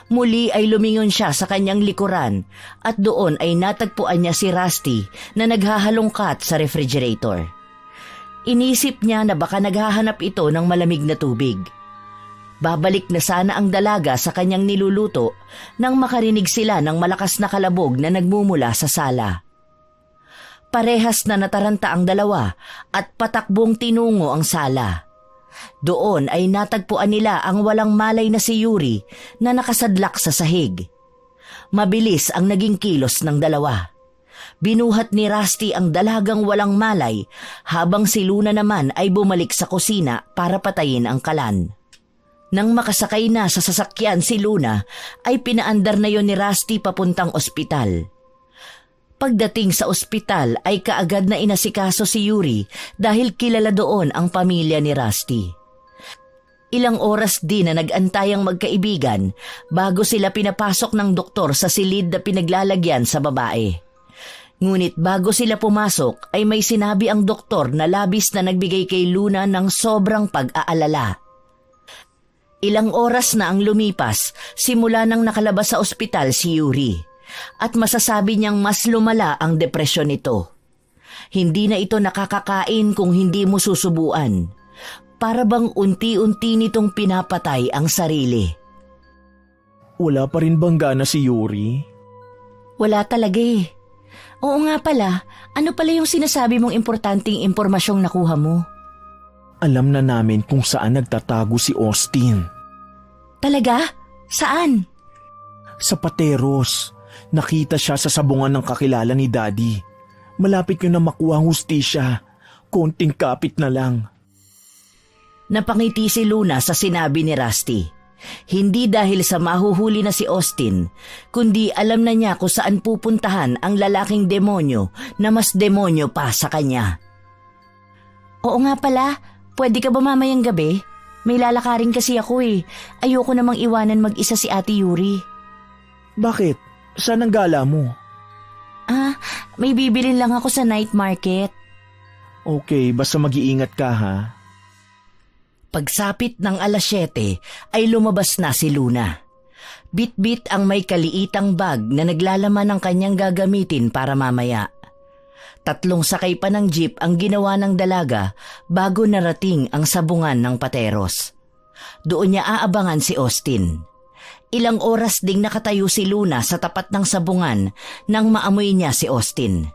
Muli ay lumingon siya sa kanyang likuran at doon ay natagpuan niya si Rusty na naghahalongkat sa refrigerator. Inisip niya na baka naghahanap ito ng malamig na tubig. Babalik na sana ang dalaga sa kanyang niluluto nang makarinig sila ng malakas na kalabog na nagmumula sa sala. Parehas na nataranta ang dalawa at patakbong tinungo ang sala. Doon ay natagpuan nila ang walang malay na si Yuri na nakasadlak sa sahig. Mabilis ang naging kilos ng dalawa. Binuhat ni Rusty ang dalagang walang malay habang si Luna naman ay bumalik sa kusina para patayin ang kalan. Nang makasakay na sa sasakyan si Luna ay pinaandar na yon ni Rusty papuntang ospital. Pagdating sa ospital ay kaagad na inasikaso si Yuri dahil kilala doon ang pamilya ni Rusty. Ilang oras din na nag-antayang magkaibigan bago sila pinapasok ng doktor sa silid na pinaglalagyan sa babae. Ngunit bago sila pumasok ay may sinabi ang doktor na labis na nagbigay kay Luna ng sobrang pag-aalala. Ilang oras na ang lumipas simula nang nakalabas sa ospital si Yuri at masasabi niyang mas lumala ang depresyon nito. Hindi na ito nakakakain kung hindi mo susubuan. Para bang unti-unti nitong pinapatay ang sarili. Wala pa rin bang gana si Yuri? Wala talaga eh. Oo nga pala, ano pala yung sinasabi mong importanteng impormasyong nakuha mo? Alam na namin kung saan nagtatago si Austin. Talaga? Saan? Sa Pateros. Nakita siya sa sabungan ng kakilala ni Daddy. Malapit yun na makuha ang hustisya. Konting kapit na lang. Napangiti si Luna sa sinabi ni Rusty. Hindi dahil sa mahuhuli na si Austin, kundi alam na niya kung saan pupuntahan ang lalaking demonyo na mas demonyo pa sa kanya. Oo nga pala, pwede ka ba mamayang gabi? May lalakarin kasi ako eh. Ayoko namang iwanan mag-isa si Ate Yuri. Bakit? Saan ang gala mo? May bibilin lang ako sa night market. Okay, basta mag-iingat ka ha. Pagsapit ng 7:00 ay lumabas na si Luna. Bit-bit ang may kaliitang bag na naglalaman ng kanyang gagamitin para mamaya. 3 sakay pa ng jeep ang ginawa ng dalaga bago narating ang sabungan ng Pateros. Doon niya aabangan si Austin. Ilang oras ding nakatayo si Luna sa tapat ng sabungan nang maamoy niya si Austin.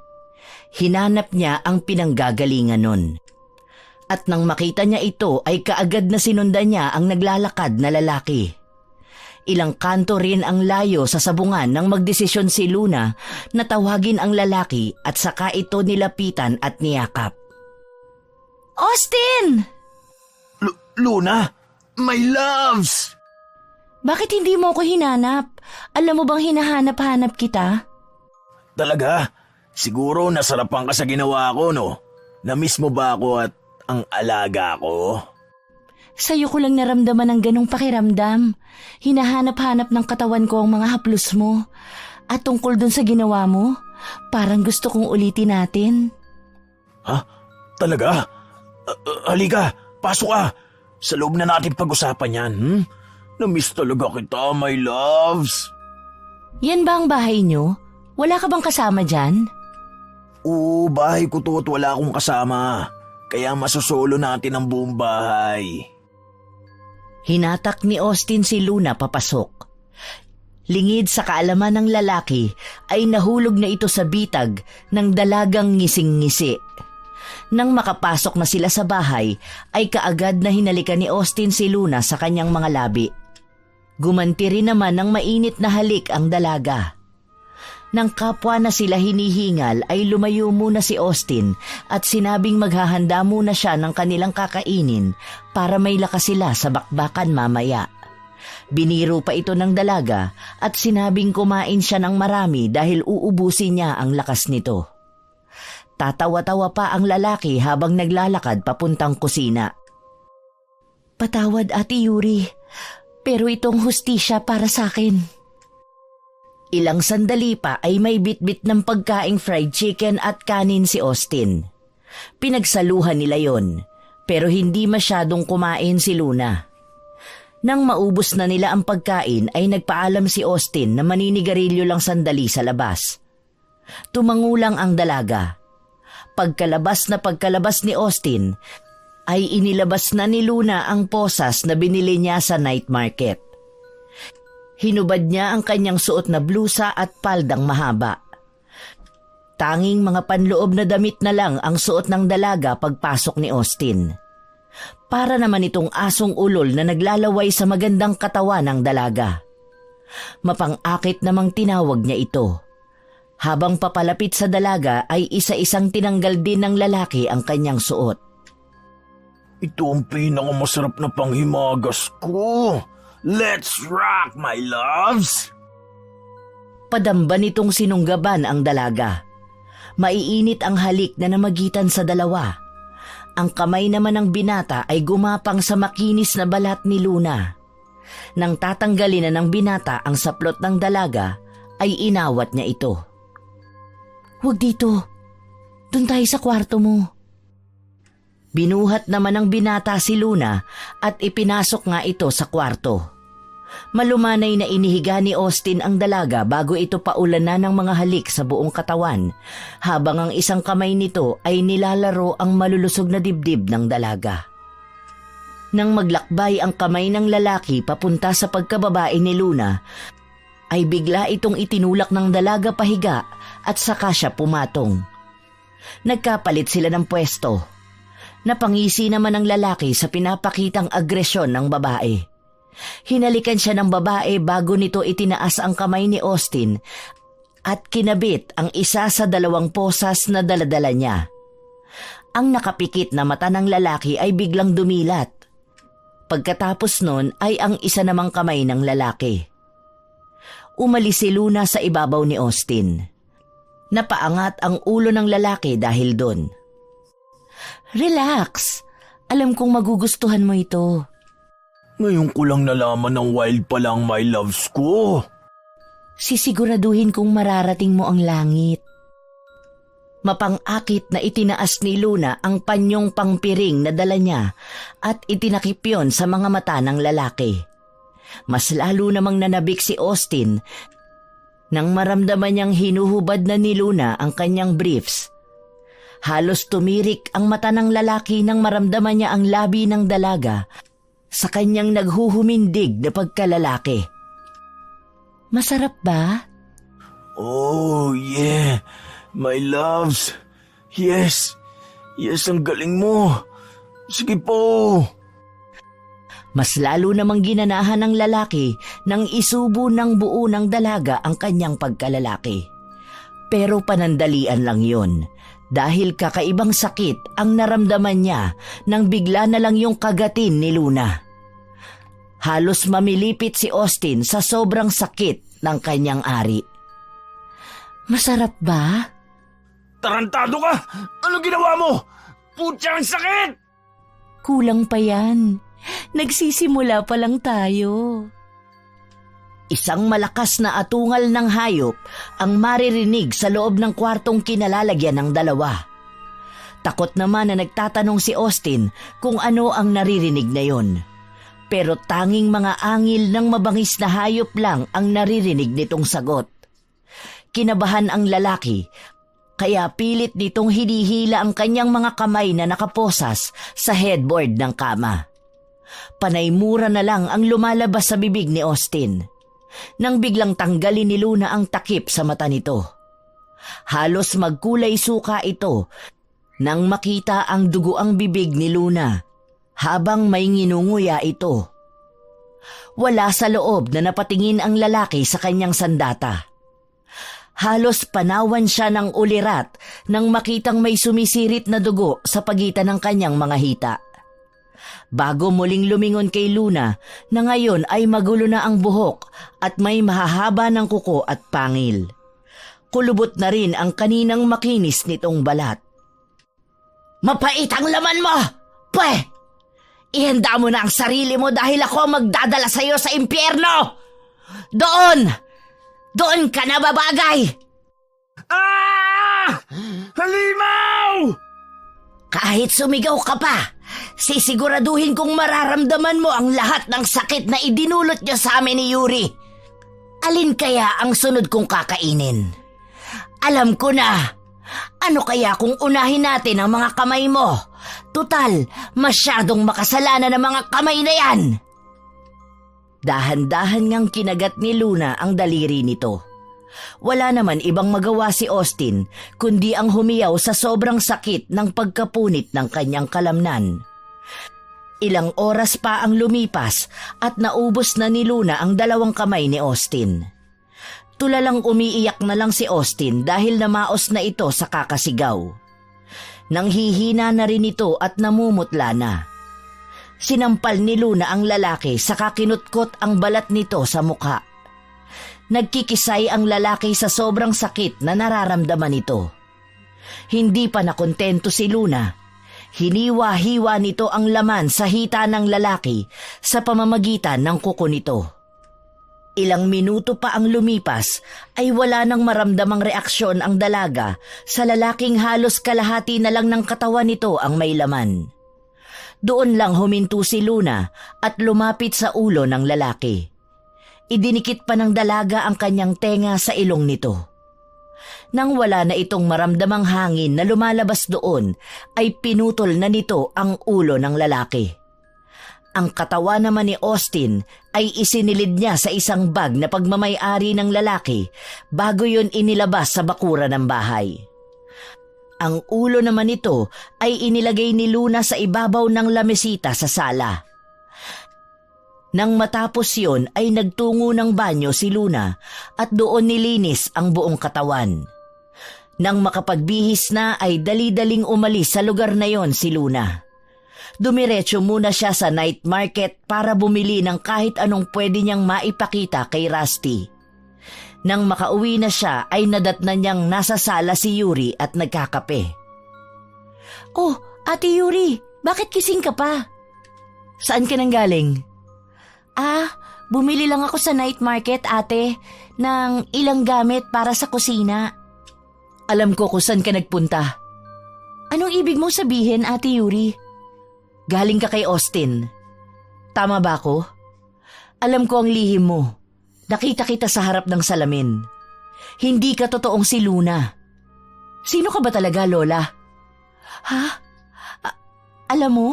Hinanap niya ang pinanggagalingan nun. At nang makita niya ito ay kaagad na sinundan niya ang naglalakad na lalaki. Ilang kanto rin ang layo sa sabungan nang magdesisyon si Luna na tawagin ang lalaki at saka ito nilapitan at niyakap. Austin! Luna, my loves! Bakit hindi mo ko hinanap? Alam mo bang hinahanap-hanap kita? Talaga? Siguro nasarapan ka sa ginawa ko, no? Na-miss mo ba ako at ang alaga ko? Sa'yo ko lang naramdaman ng ganong pakiramdam. Hinahanap-hanap ng katawan ko ang mga haplos mo. At tungkol dun sa ginawa mo, parang gusto kong ulitin natin. Ha? Talaga? Halika, pasok ka. Sa loob na natin pag-usapan yan, Na-miss talaga kita, my loves. Yan ba ang bahay nyo? Wala ka bang kasama dyan? Oo, bahay ko to at wala akong kasama. Kaya masusolo natin ang buong bahay. Hinatak ni Austin si Luna papasok. Lingid sa kaalaman ng lalaki ay nahulog na ito sa bitag ng dalagang ngising-ngisi. Nang makapasok na sila sa bahay ay kaagad na hinalikan ni Austin si Luna sa kanyang mga labi. Gumanti rin naman ng mainit na halik ang dalaga. Nang kapwa na sila hinihingal ay lumayo muna si Austin at sinabing maghahanda muna siya ng kanilang kakainin para may lakas sila sa bakbakan mamaya. Biniro pa ito ng dalaga at sinabing kumain siya ng marami dahil uubusin niya ang lakas nito. Tatawa-tawa pa ang lalaki habang naglalakad papuntang kusina. Patawad, Ate Yuri, pero itong hustisya para sa akin. Ilang sandali pa ay may bitbit ng pagkaing fried chicken at kanin si Austin. Pinagsaluhan nila yon, pero hindi masyadong kumain si Luna. Nang maubos na nila ang pagkain ay nagpaalam si Austin na maninigarilyo lang sandali sa labas. Tumangulang ang dalaga. Pagkalabas ni Austin ay inilabas na ni Luna ang posas na binili niya sa night market. Hinubad niya ang kanyang suot na blusa at paldang mahaba. Tanging mga panloob na damit na lang ang suot ng dalaga pagpasok ni Austin. Para naman itong asong ulol na naglalaway sa magandang katawan ng dalaga. Mapang-akit namang tinawag niya ito. Habang papalapit sa dalaga ay isa-isang tinanggal din ng lalaki ang kanyang suot. Ito ang pinakamasarap na panghimagas ko. Let's rock, my loves! Padamba nitong sinunggaban ang dalaga. Maiinit ang halik na namagitan sa dalawa. Ang kamay naman ng binata ay gumapang sa makinis na balat ni Luna. Nang tatanggalin na ng binata ang saplot ng dalaga, ay inawat niya ito. Huwag dito. Doon tayo sa kwarto mo. Binuhat naman ng binata si Luna at ipinasok nga ito sa kwarto. Malumanay na inihiga ni Austin ang dalaga bago ito paulanan ng mga halik sa buong katawan, habang ang isang kamay nito ay nilalaro ang malulusog na dibdib ng dalaga. Nang maglakbay ang kamay ng lalaki papunta sa pagkababae ni Luna, ay bigla itong itinulak ng dalaga pahiga at saka siya pumatong. Nagkapalit sila ng pwesto. Napangisi naman ang lalaki sa pinapakitang agresyon ng babae. Hinalikan siya ng babae bago nito itinaas ang kamay ni Austin at kinabit ang isa sa 2 posas na daladala niya. Ang nakapikit na mata ng lalaki ay biglang dumilat. Pagkatapos nun ay ang isa namang kamay ng lalaki. Umalis si Luna sa ibabaw ni Austin. Napaangat ang ulo ng lalaki dahil doon. Relax. Alam kong magugustuhan mo ito. Ngayon ko lang nalaman ng wild pa lang my loves ko. Sisiguraduhin kong mararating mo ang langit. Mapang-akit na itinaas ni Luna ang panyong pangpiring na dala niya at itinakip yon sa mga mata ng lalaki. Mas lalo namang nanabik si Austin nang maramdaman niyang hinuhubad na ni Luna ang kanyang briefs. Halos tumirik ang mata ng lalaki nang maramdaman niya ang labi ng dalaga sa kanyang naghuhumindig na pagkalalaki. Masarap ba? Oh, yeah. My loves. Yes. Yes, ang galing mo. Sige po. Mas lalo namang ginanahan ng lalaki nang isubo ng buo ng dalaga ang kanyang pagkalalaki. Pero panandalian lang yon dahil kakaibang sakit ang naramdaman niya nang bigla na lang yung kagatin ni Luna. Halos mamilipit si Austin sa sobrang sakit ng kanyang ari. Masarap ba? Tarantado ka! Ano ginawa mo? Putya, ang sakit! Kulang pa yan. Nagsisimula pa lang tayo. Isang malakas na atungal ng hayop ang maririnig sa loob ng kwartong kinalalagyan ng dalawa. Takot naman na nagtatanong si Austin kung ano ang naririnig na yon. Pero tanging mga angil ng mabangis na hayop lang ang naririnig nitong sagot. Kinabahan ang lalaki, kaya pilit nitong hinihila ang kanyang mga kamay na nakaposas sa headboard ng kama. Panay-mura na lang ang lumalabas sa bibig ni Austin nang biglang tanggalin ni Luna ang takip sa mata nito. Halos magkulay suka ito nang makita ang duguang bibig ni Luna habang may nginunguya ito. Wala sa loob na napatingin ang lalaki sa kanyang sandata. Halos panawan siya ng ulirat nang makitang may sumisirit na dugo sa pagitan ng kanyang mga hita. Bago muling lumingon kay Luna na ngayon ay magulo na ang buhok at may mahahaba ng kuko at pangil. Kulubot na rin ang kaninang makinis nitong balat. Mapait ang laman mo! Pwe! Ihanda mo na ang sarili mo dahil ako ang magdadala sa iyo sa impyerno! Doon! Doon ka na babagay! Ah! Halimaw! Kahit sumigaw ka pa, sisiguraduhin kong mararamdaman mo ang lahat ng sakit na idinulot niyo sa amin ni Yuri. Alin kaya ang sunod kong kakainin? Alam ko na. Ano kaya kung unahin natin ang mga kamay mo? Tutal, masyadong makasalanan ang mga kamay na yan. Dahan-dahan ngang kinagat ni Luna ang daliri nito. Wala naman ibang magawa si Austin kundi ang humiyaw sa sobrang sakit ng pagkapunit ng kanyang kalamnan. Ilang oras pa ang lumipas at naubos na ni Luna ang dalawang kamay ni Austin. Tulalang umiiyak na lang si Austin dahil namaos na ito sa kakasigaw. Nanghihina na rin ito at namumutla na. Sinampal ni Luna ang lalaki saka kinutkot ang balat nito sa mukha. Nagkikisay ang lalaki sa sobrang sakit na nararamdaman nito. Hindi pa nakontento si Luna. Hiniwa-hiwa nito ang laman sa hita ng lalaki sa pamamagitan ng kuko nito. Ilang minuto pa ang lumipas ay wala nang maramdamang reaksyon ang dalaga sa lalaking halos kalahati na lang ng katawan nito ang may laman. Doon lang huminto si Luna at lumapit sa ulo ng lalaki. Idinikit pa ng dalaga ang kanyang tenga sa ilong nito. Nang wala na itong maramdamang hangin na lumalabas doon, ay pinutol na nito ang ulo ng lalaki. Ang katawan naman ni Austin ay isinilid niya sa isang bag na pagmamay-ari ng lalaki bago yun inilabas sa bakura ng bahay. Ang ulo naman nito ay inilagay ni Luna sa ibabaw ng lamesita sa sala. Nang matapos yon ay nagtungo ng banyo si Luna at doon nilinis ang buong katawan. Nang makapagbihis na ay dali-daling umalis sa lugar na yon si Luna. Dumiretso muna siya sa night market para bumili ng kahit anong pwede niyang maipakita kay Rusty. Nang makauwi na siya ay nadatnan niyang nasa sala si Yuri at nagkakape. "Oh, Ate Yuri, bakit kising ka pa?" "Saan ka nang galing?" Bumili lang ako sa night market, ate, ng ilang gamit para sa kusina." "Alam ko kung saan ka nagpunta." "Anong ibig mong sabihin, Ate Yuri?" "Galing ka kay Austin. Tama ba ako? Alam ko ang lihim mo. Nakita kita sa harap ng salamin. Hindi ka totoong si Luna. Sino ka ba talaga, Lola?" "Ha? Alam mo?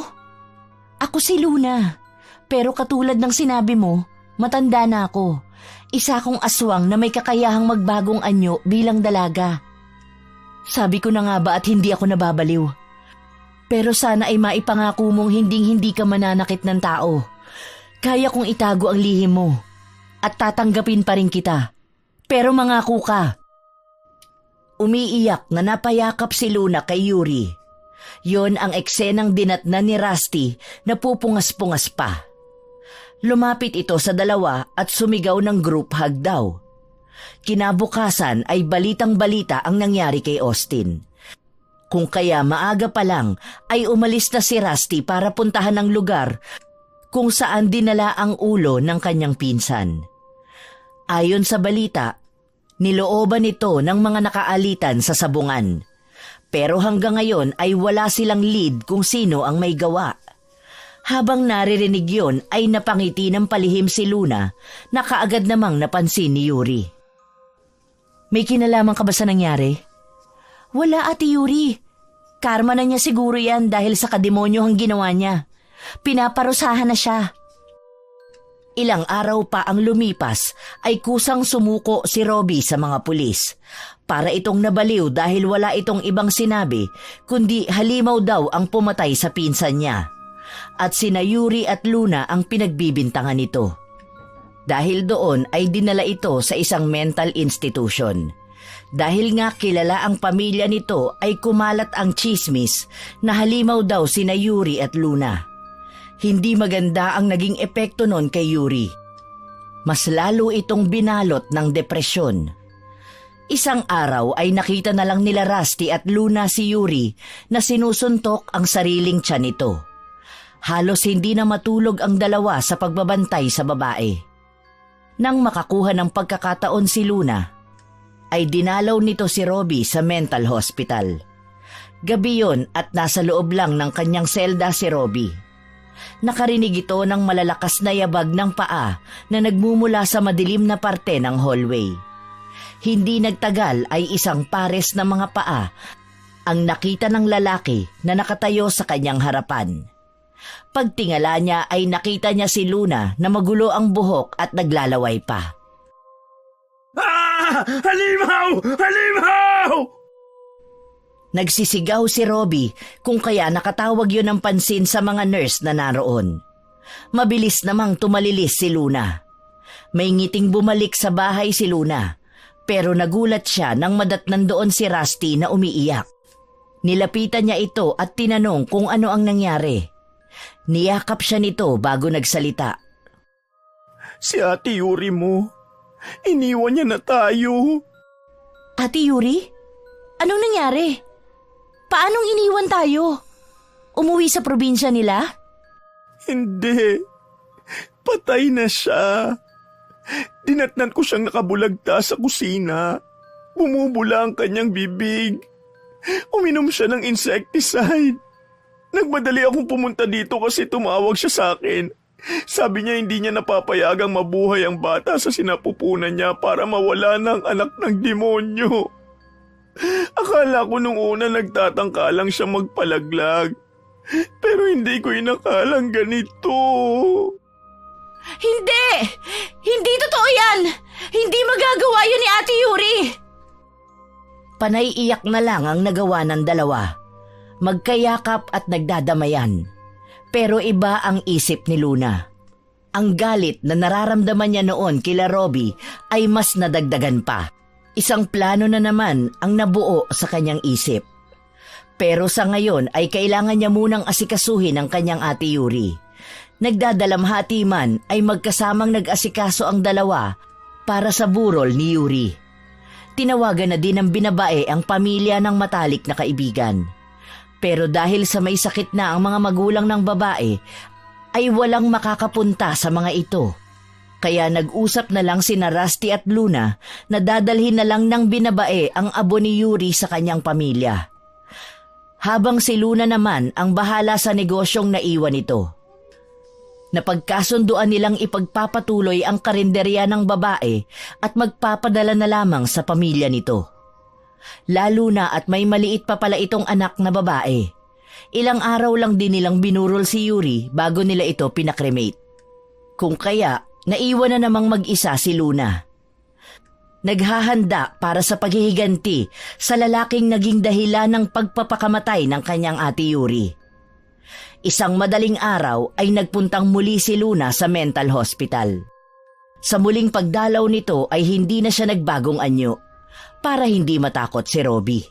Ako si Luna. Pero katulad ng sinabi mo, matanda na ako. Isa akong aswang na may kakayahang magbagong anyo bilang dalaga. Sabi ko na nga ba at hindi ako nababaliw. Pero sana ay maipangako mong hinding-hindi ka mananakit ng tao. Kaya kong itago ang lihim mo at tatanggapin pa rin kita. Pero mangako ka." Umiiyak na napayakap si Luna kay Yuri. Yon ang eksenang dinatnan ni Rusty na pupungas-pungas pa. Lumapit ito sa dalawa at sumigaw ng group hug daw. Kinabukasan ay balitang-balita ang nangyari kay Austin. Kung kaya maaga pa lang ay umalis na si Rusty para puntahan ang lugar kung saan dinala ang ulo ng kanyang pinsan. Ayon sa balita, nilooban ito ng mga nakaalitan sa sabungan. Pero hanggang ngayon ay wala silang lead kung sino ang may gawa. Habang naririnig yon ay napangiti ng palihim si Luna na kaagad namang napansin ni Yuri. "May kinalaman ka ba sa nangyari?" "Wala, Ate Yuri. Karma na niya siguro yan dahil sa kademonyo ang ginawa niya. Pinaparusahan na siya." Ilang araw pa ang lumipas ay kusang sumuko si Robbie sa mga pulis. Para itong nabaliw dahil wala itong ibang sinabi kundi halimaw daw ang pumatay sa pinsan niya. At sina Yuri at Luna ang pinagbibintangan nito. Dahil doon ay dinala ito sa isang mental institution. Dahil nga kilala ang pamilya nito ay kumalat ang chismis na halimaw daw sina Yuri at Luna. Hindi maganda ang naging epekto nun kay Yuri. Mas lalo itong binalot ng depresyon. Isang araw ay nakita na lang nila Rusty at Luna si Yuri na sinusuntok ang sariling tiyan nito. Halos hindi na matulog ang dalawa sa pagbabantay sa babae. Nang makakuha ng pagkakataon si Luna, ay dinalaw nito si Robbie sa mental hospital. Gabi yon at nasa loob lang ng kanyang selda si Robbie. Nakarinig ito ng malalakas na yabag ng paa na nagmumula sa madilim na parte ng hallway. Hindi nagtagal ay isang pares na mga paa ang nakita ng lalaki na nakatayo sa kanyang harapan. Pagtingala niya ay nakita niya si Luna na magulo ang buhok at naglalaway pa. Halimaw! Halimaw! Nagsisigaw si Robbie kung kaya nakatawag yun ng pansin sa mga nurse na naroon. Mabilis namang tumalilis si Luna. May ngiting bumalik sa bahay si Luna, pero nagulat siya nang madatnan doon si Rusty na umiiyak. Nilapitan niya ito at tinanong kung ano ang nangyari. Niyakap siya nito bago nagsalita. Si Ate Yuri mo. Iniwan niya na tayo. "Ate Yuri? Anong nangyari? Paanong iniwan tayo? Umuwi sa probinsya nila?" Hindi. Patay na siya. Dinatnan ko siyang nakabulagta sa kusina. Bumubula ang kanyang bibig. Uminom siya ng insecticide. Nagmadali akong pumunta dito kasi tumawag siya sa akin. Sabi niya hindi niya napapayagang mabuhay ang bata sa sinapupunan niya para mawala ng anak ng demonyo. Akala ko nung una nagtatangka lang siya magpalaglag. Pero hindi ko inakalang ganito. Hindi! Hindi totoo yan! Hindi magagawa yun ni Ate Yuri! Panay iyak na lang ang nagawa ng dalawa. Magkayakap at nagdadamayan. Pero iba ang isip ni Luna. Ang galit na nararamdaman niya noon kila Robbie ay mas nadagdagan pa. Isang plano na naman ang nabuo sa kanyang isip. Pero sa ngayon ay kailangan niya munang asikasuhin ang kanyang ate Yuri. Nagdadalamhati man ay magkasamang nag-asikaso ang dalawa para sa burol ni Yuri. Tinawagan na din ng binabae ang pamilya ng matalik na kaibigan. Pero dahil sa may sakit na ang mga magulang ng babae, ay walang makakapunta sa mga ito. Kaya nag-usap na lang sina Rusty at Luna na dadalhin na lang ng binabae ang abo ni Yuri sa kanyang pamilya. Habang si Luna naman ang bahala sa negosyong naiwan ito. Napagkasunduan nilang ipagpapatuloy ang karinderya ng babae at magpapadala na lamang sa pamilya nito. Lalo na at may maliit pa pala itong anak na babae. Ilang araw lang din nilang binurol si Yuri bago nila ito pinakremate. Kung kaya, naiwan na namang mag-isa si Luna. Naghahanda para sa paghihiganti sa lalaking naging dahilan ng pagpapakamatay ng kanyang ate Yuri. Isang madaling araw ay nagpuntang muli si Luna sa mental hospital. Sa muling pagdalaw nito ay hindi na siya nagbagong anyo para hindi matakot si Robbie.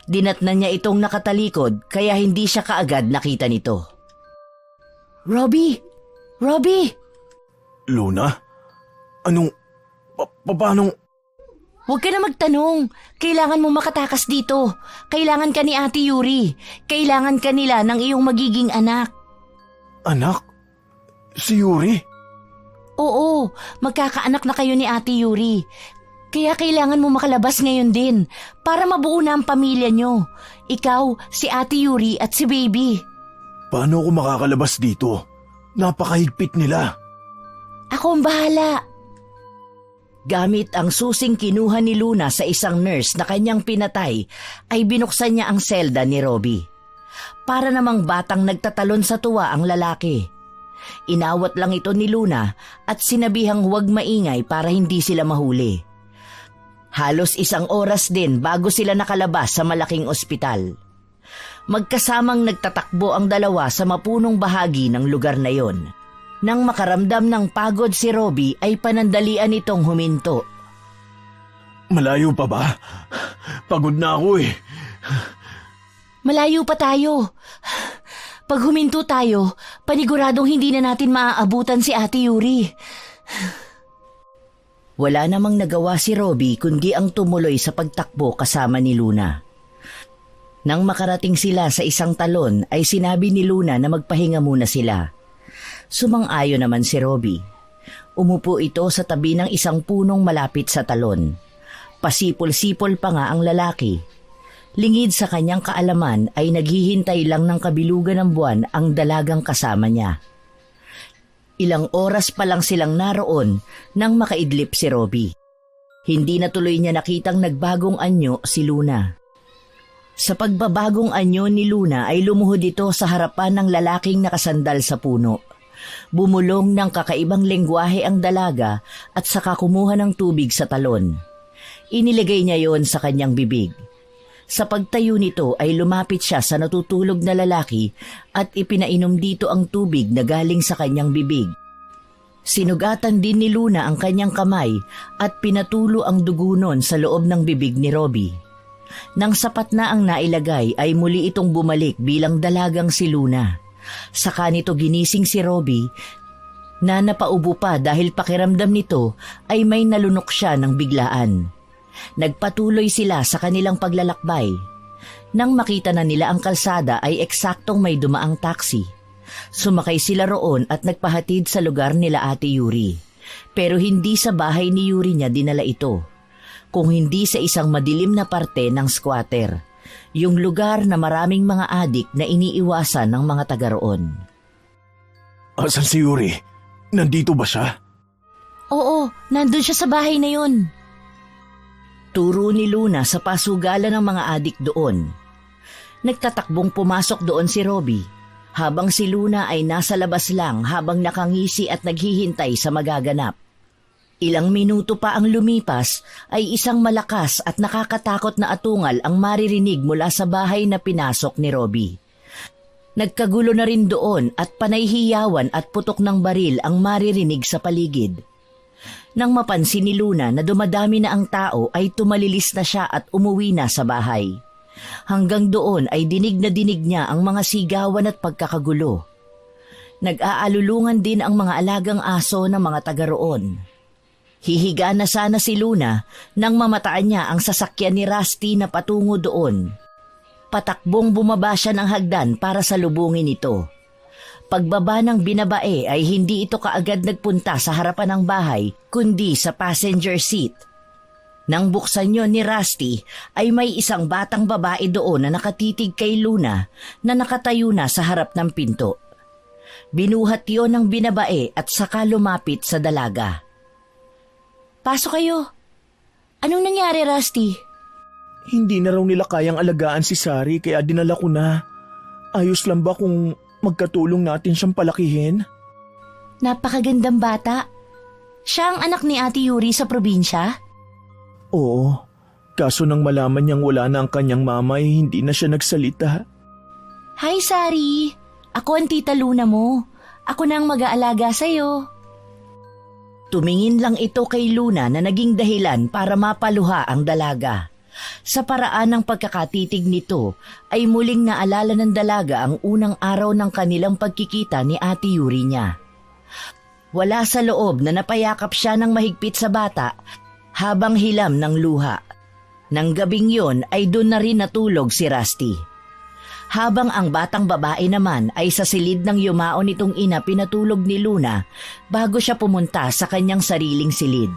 Dinatnan niya itong nakatalikod kaya hindi siya kaagad nakita nito. Robbie! Robbie! Luna? Anong... paanong... Huwag ka na magtanong. Kailangan mo makatakas dito. Kailangan ka ni Ate Yuri. Kailangan ka nila ng iyong magiging anak. Anak? Si Yuri? Oo, magkakaanak na kayo ni Ate Yuri. Kaya kailangan mo makalabas ngayon din para mabuo na ang pamilya nyo. Ikaw, si Ate Yuri at si Baby. Paano ako makakalabas dito? Napakahigpit nila. Ako ang bahala. Gamit ang susing kinuha ni Luna sa isang nurse na kanyang pinatay, ay binuksan niya ang selda ni Robbie. Para namang batang nagtatalon sa tuwa ang lalaki. Inawat lang ito ni Luna at sinabihang huwag maingay para hindi sila mahuli. Halos 1 oras din bago sila nakalabas sa malaking ospital. Magkasamang nagtatakbo ang dalawa sa mapunong bahagi ng lugar na yon. Nang makaramdam ng pagod si Robbie ay panandalian itong huminto. Malayo pa ba? Pagod na ako eh. Malayo pa tayo. Pag huminto tayo, paniguradong hindi na natin maaabutan si Ate Yuri. Wala namang nagawa si Robbie kundi ang tumuloy sa pagtakbo kasama ni Luna. Nang makarating sila sa isang talon ay sinabi ni Luna na magpahinga muna sila. Sumang-ayon naman si Robbie. Umupo ito sa tabi ng isang punong malapit sa talon. Pasipol-sipol pa nga ang lalaki. Lingid sa kanyang kaalaman ay naghihintay lang ng kabilugan ng buwan ang dalagang kasama niya. Ilang oras pa lang silang naroon nang makaidlip si Robbie. Hindi na tuloy niya nakitang nagbagong anyo si Luna. Sa pagbabagong anyo ni Luna ay lumuhod ito sa harapan ng lalaking nakasandal sa puno. Bumulong ng kakaibang lengguwahe ang dalaga at saka kumuha ng tubig sa talon. Inilagay niya yon sa kanyang bibig. Sa pagtayo nito ay lumapit siya sa natutulog na lalaki at ipinainom dito ang tubig na galing sa kanyang bibig. Sinugatan din ni Luna ang kanyang kamay at pinatulo ang dugo nun sa loob ng bibig ni Robbie. Nang sapat na ang nailagay ay muli itong bumalik bilang dalagang si Luna. Saka nito ginising si Robbie na napaubo pa dahil pakiramdam nito ay may nalunok siya ng biglaan. Nagpatuloy sila sa kanilang paglalakbay. Nang makita na nila ang kalsada ay eksaktong may dumaang taxi. Sumakay sila roon at nagpahatid sa lugar nila Ate Yuri. Pero hindi sa bahay ni Yuri niya dinala ito, kung hindi sa isang madilim na parte ng squatter. Yung lugar na maraming mga adik na iniiwasan ng mga taga roon. Asan si Yuri? Nandito ba siya? Oo, nandun siya sa bahay na yun. Turo ni Luna sa pasugalan ng mga adik doon. Nagtatakbong pumasok doon si Robbie, habang si Luna ay nasa labas lang habang nakangisi at naghihintay sa magaganap. Ilang minuto pa ang lumipas ay isang malakas at nakakatakot na atungal ang maririnig mula sa bahay na pinasok ni Robbie. Nagkagulo na rin doon at panayhiyawan at putok ng baril ang maririnig sa paligid. Nang mapansin ni Luna na dumadami na ang tao ay tumalilis na siya at umuwi na sa bahay. Hanggang doon ay dinig na dinig niya ang mga sigawan at pagkakagulo. Nag-aalulungan din ang mga alagang aso ng mga taga roon. Hihiga na sana si Luna nang mamataan niya ang sasakyan ni Rusty na patungo doon. Patakbong bumaba siya ng hagdan para salubungin ito. Pagbaba ng binabae ay hindi ito kaagad nagpunta sa harapan ng bahay kundi sa passenger seat. Nang buksan yon ni Rusty ay may isang batang babae doon na nakatitig kay Luna na nakatayo na sa harap ng pinto. Binuhat yon ng binabae at saka lumapit sa dalaga. "Pasok kayo. Anong nangyari, Rusty?" Hindi na raw nila kayang alagaan si Sari kaya dinala ko na. Ayos lang ba kung magkatulong natin siyang palakihin? Napakagandang bata. Siya ang anak ni Ate Yuri sa probinsya? Oo, kaso nang malaman niyang wala na ang kanyang mama ay hindi na siya nagsalita. Hi, Sari. Ako ang tita Luna mo. Ako na ang mag-aalaga sa'yo. Tumingin lang ito kay Luna na naging dahilan para mapaluha ang dalaga. Sa paraan ng pagkakatitig nito ay muling naalala ng dalaga ang unang araw ng kanilang pagkikita ni Ate Yuri niya. Wala sa loob na napayakap siya ng mahigpit sa bata habang hilam ng luha. Nang gabing yon ay doon na rin natulog si Rusty. Habang ang batang babae naman ay sa silid ng yumao nitong ina pinatulog ni Luna bago siya pumunta sa kanyang sariling silid.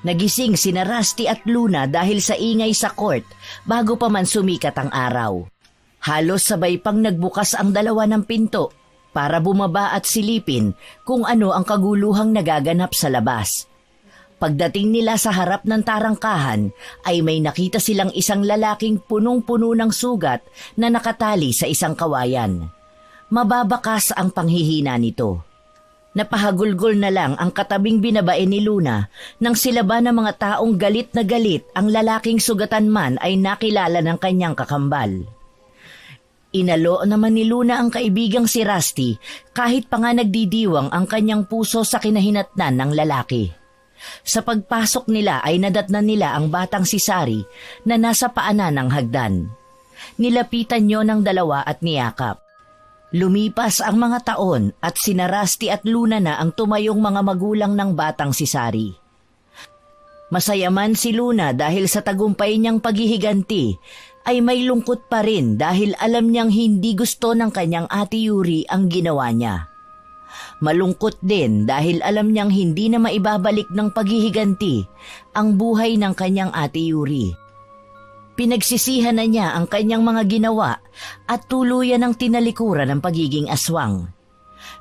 Nagising sina Rusty at Luna dahil sa ingay sa court bago pa man sumikat ang araw. Halos sabay pang nagbukas ang dalawa ng pinto para bumaba at silipin kung ano ang kaguluhang nagaganap sa labas. Pagdating nila sa harap ng tarangkahan ay may nakita silang isang lalaking punong-puno ng sugat na nakatali sa isang kawayan. Mababakas ang panghihina nito. Napahagulgol na lang ang katabing binabae ni Luna nang silaba ng mga taong galit na galit ang lalaking sugatan man ay nakilala ng kanyang kakambal. Inalo naman ni Luna ang kaibigang si Rusty kahit pa nga nagdidiwang ang kanyang puso sa kinahinatnan ng lalaki. Sa pagpasok nila ay nadatnan nila ang batang si Sari na nasa paanan ng hagdan. Nilapitan niyo ng dalawa at niyakap. Lumipas ang mga taon at sina Rusty at Luna na ang tumayong mga magulang ng batang si Sari. Masaya man si Luna dahil sa tagumpay niyang paghihiganti ay may lungkot pa rin dahil alam niyang hindi gusto ng kanyang Ate Yuri ang ginawa niya. Malungkot din dahil alam niyang hindi na maibabalik ng paghihiganti ang buhay ng kanyang Ate Yuri. Pinagsisihan na niya ang kanyang mga ginawa at tuluyan ng tinalikuran ng pagiging aswang.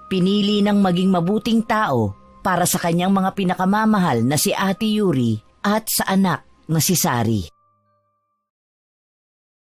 Pinili ng maging mabuting tao para sa kanyang mga pinakamamahal na si Ate Yuri at sa anak na si Sari.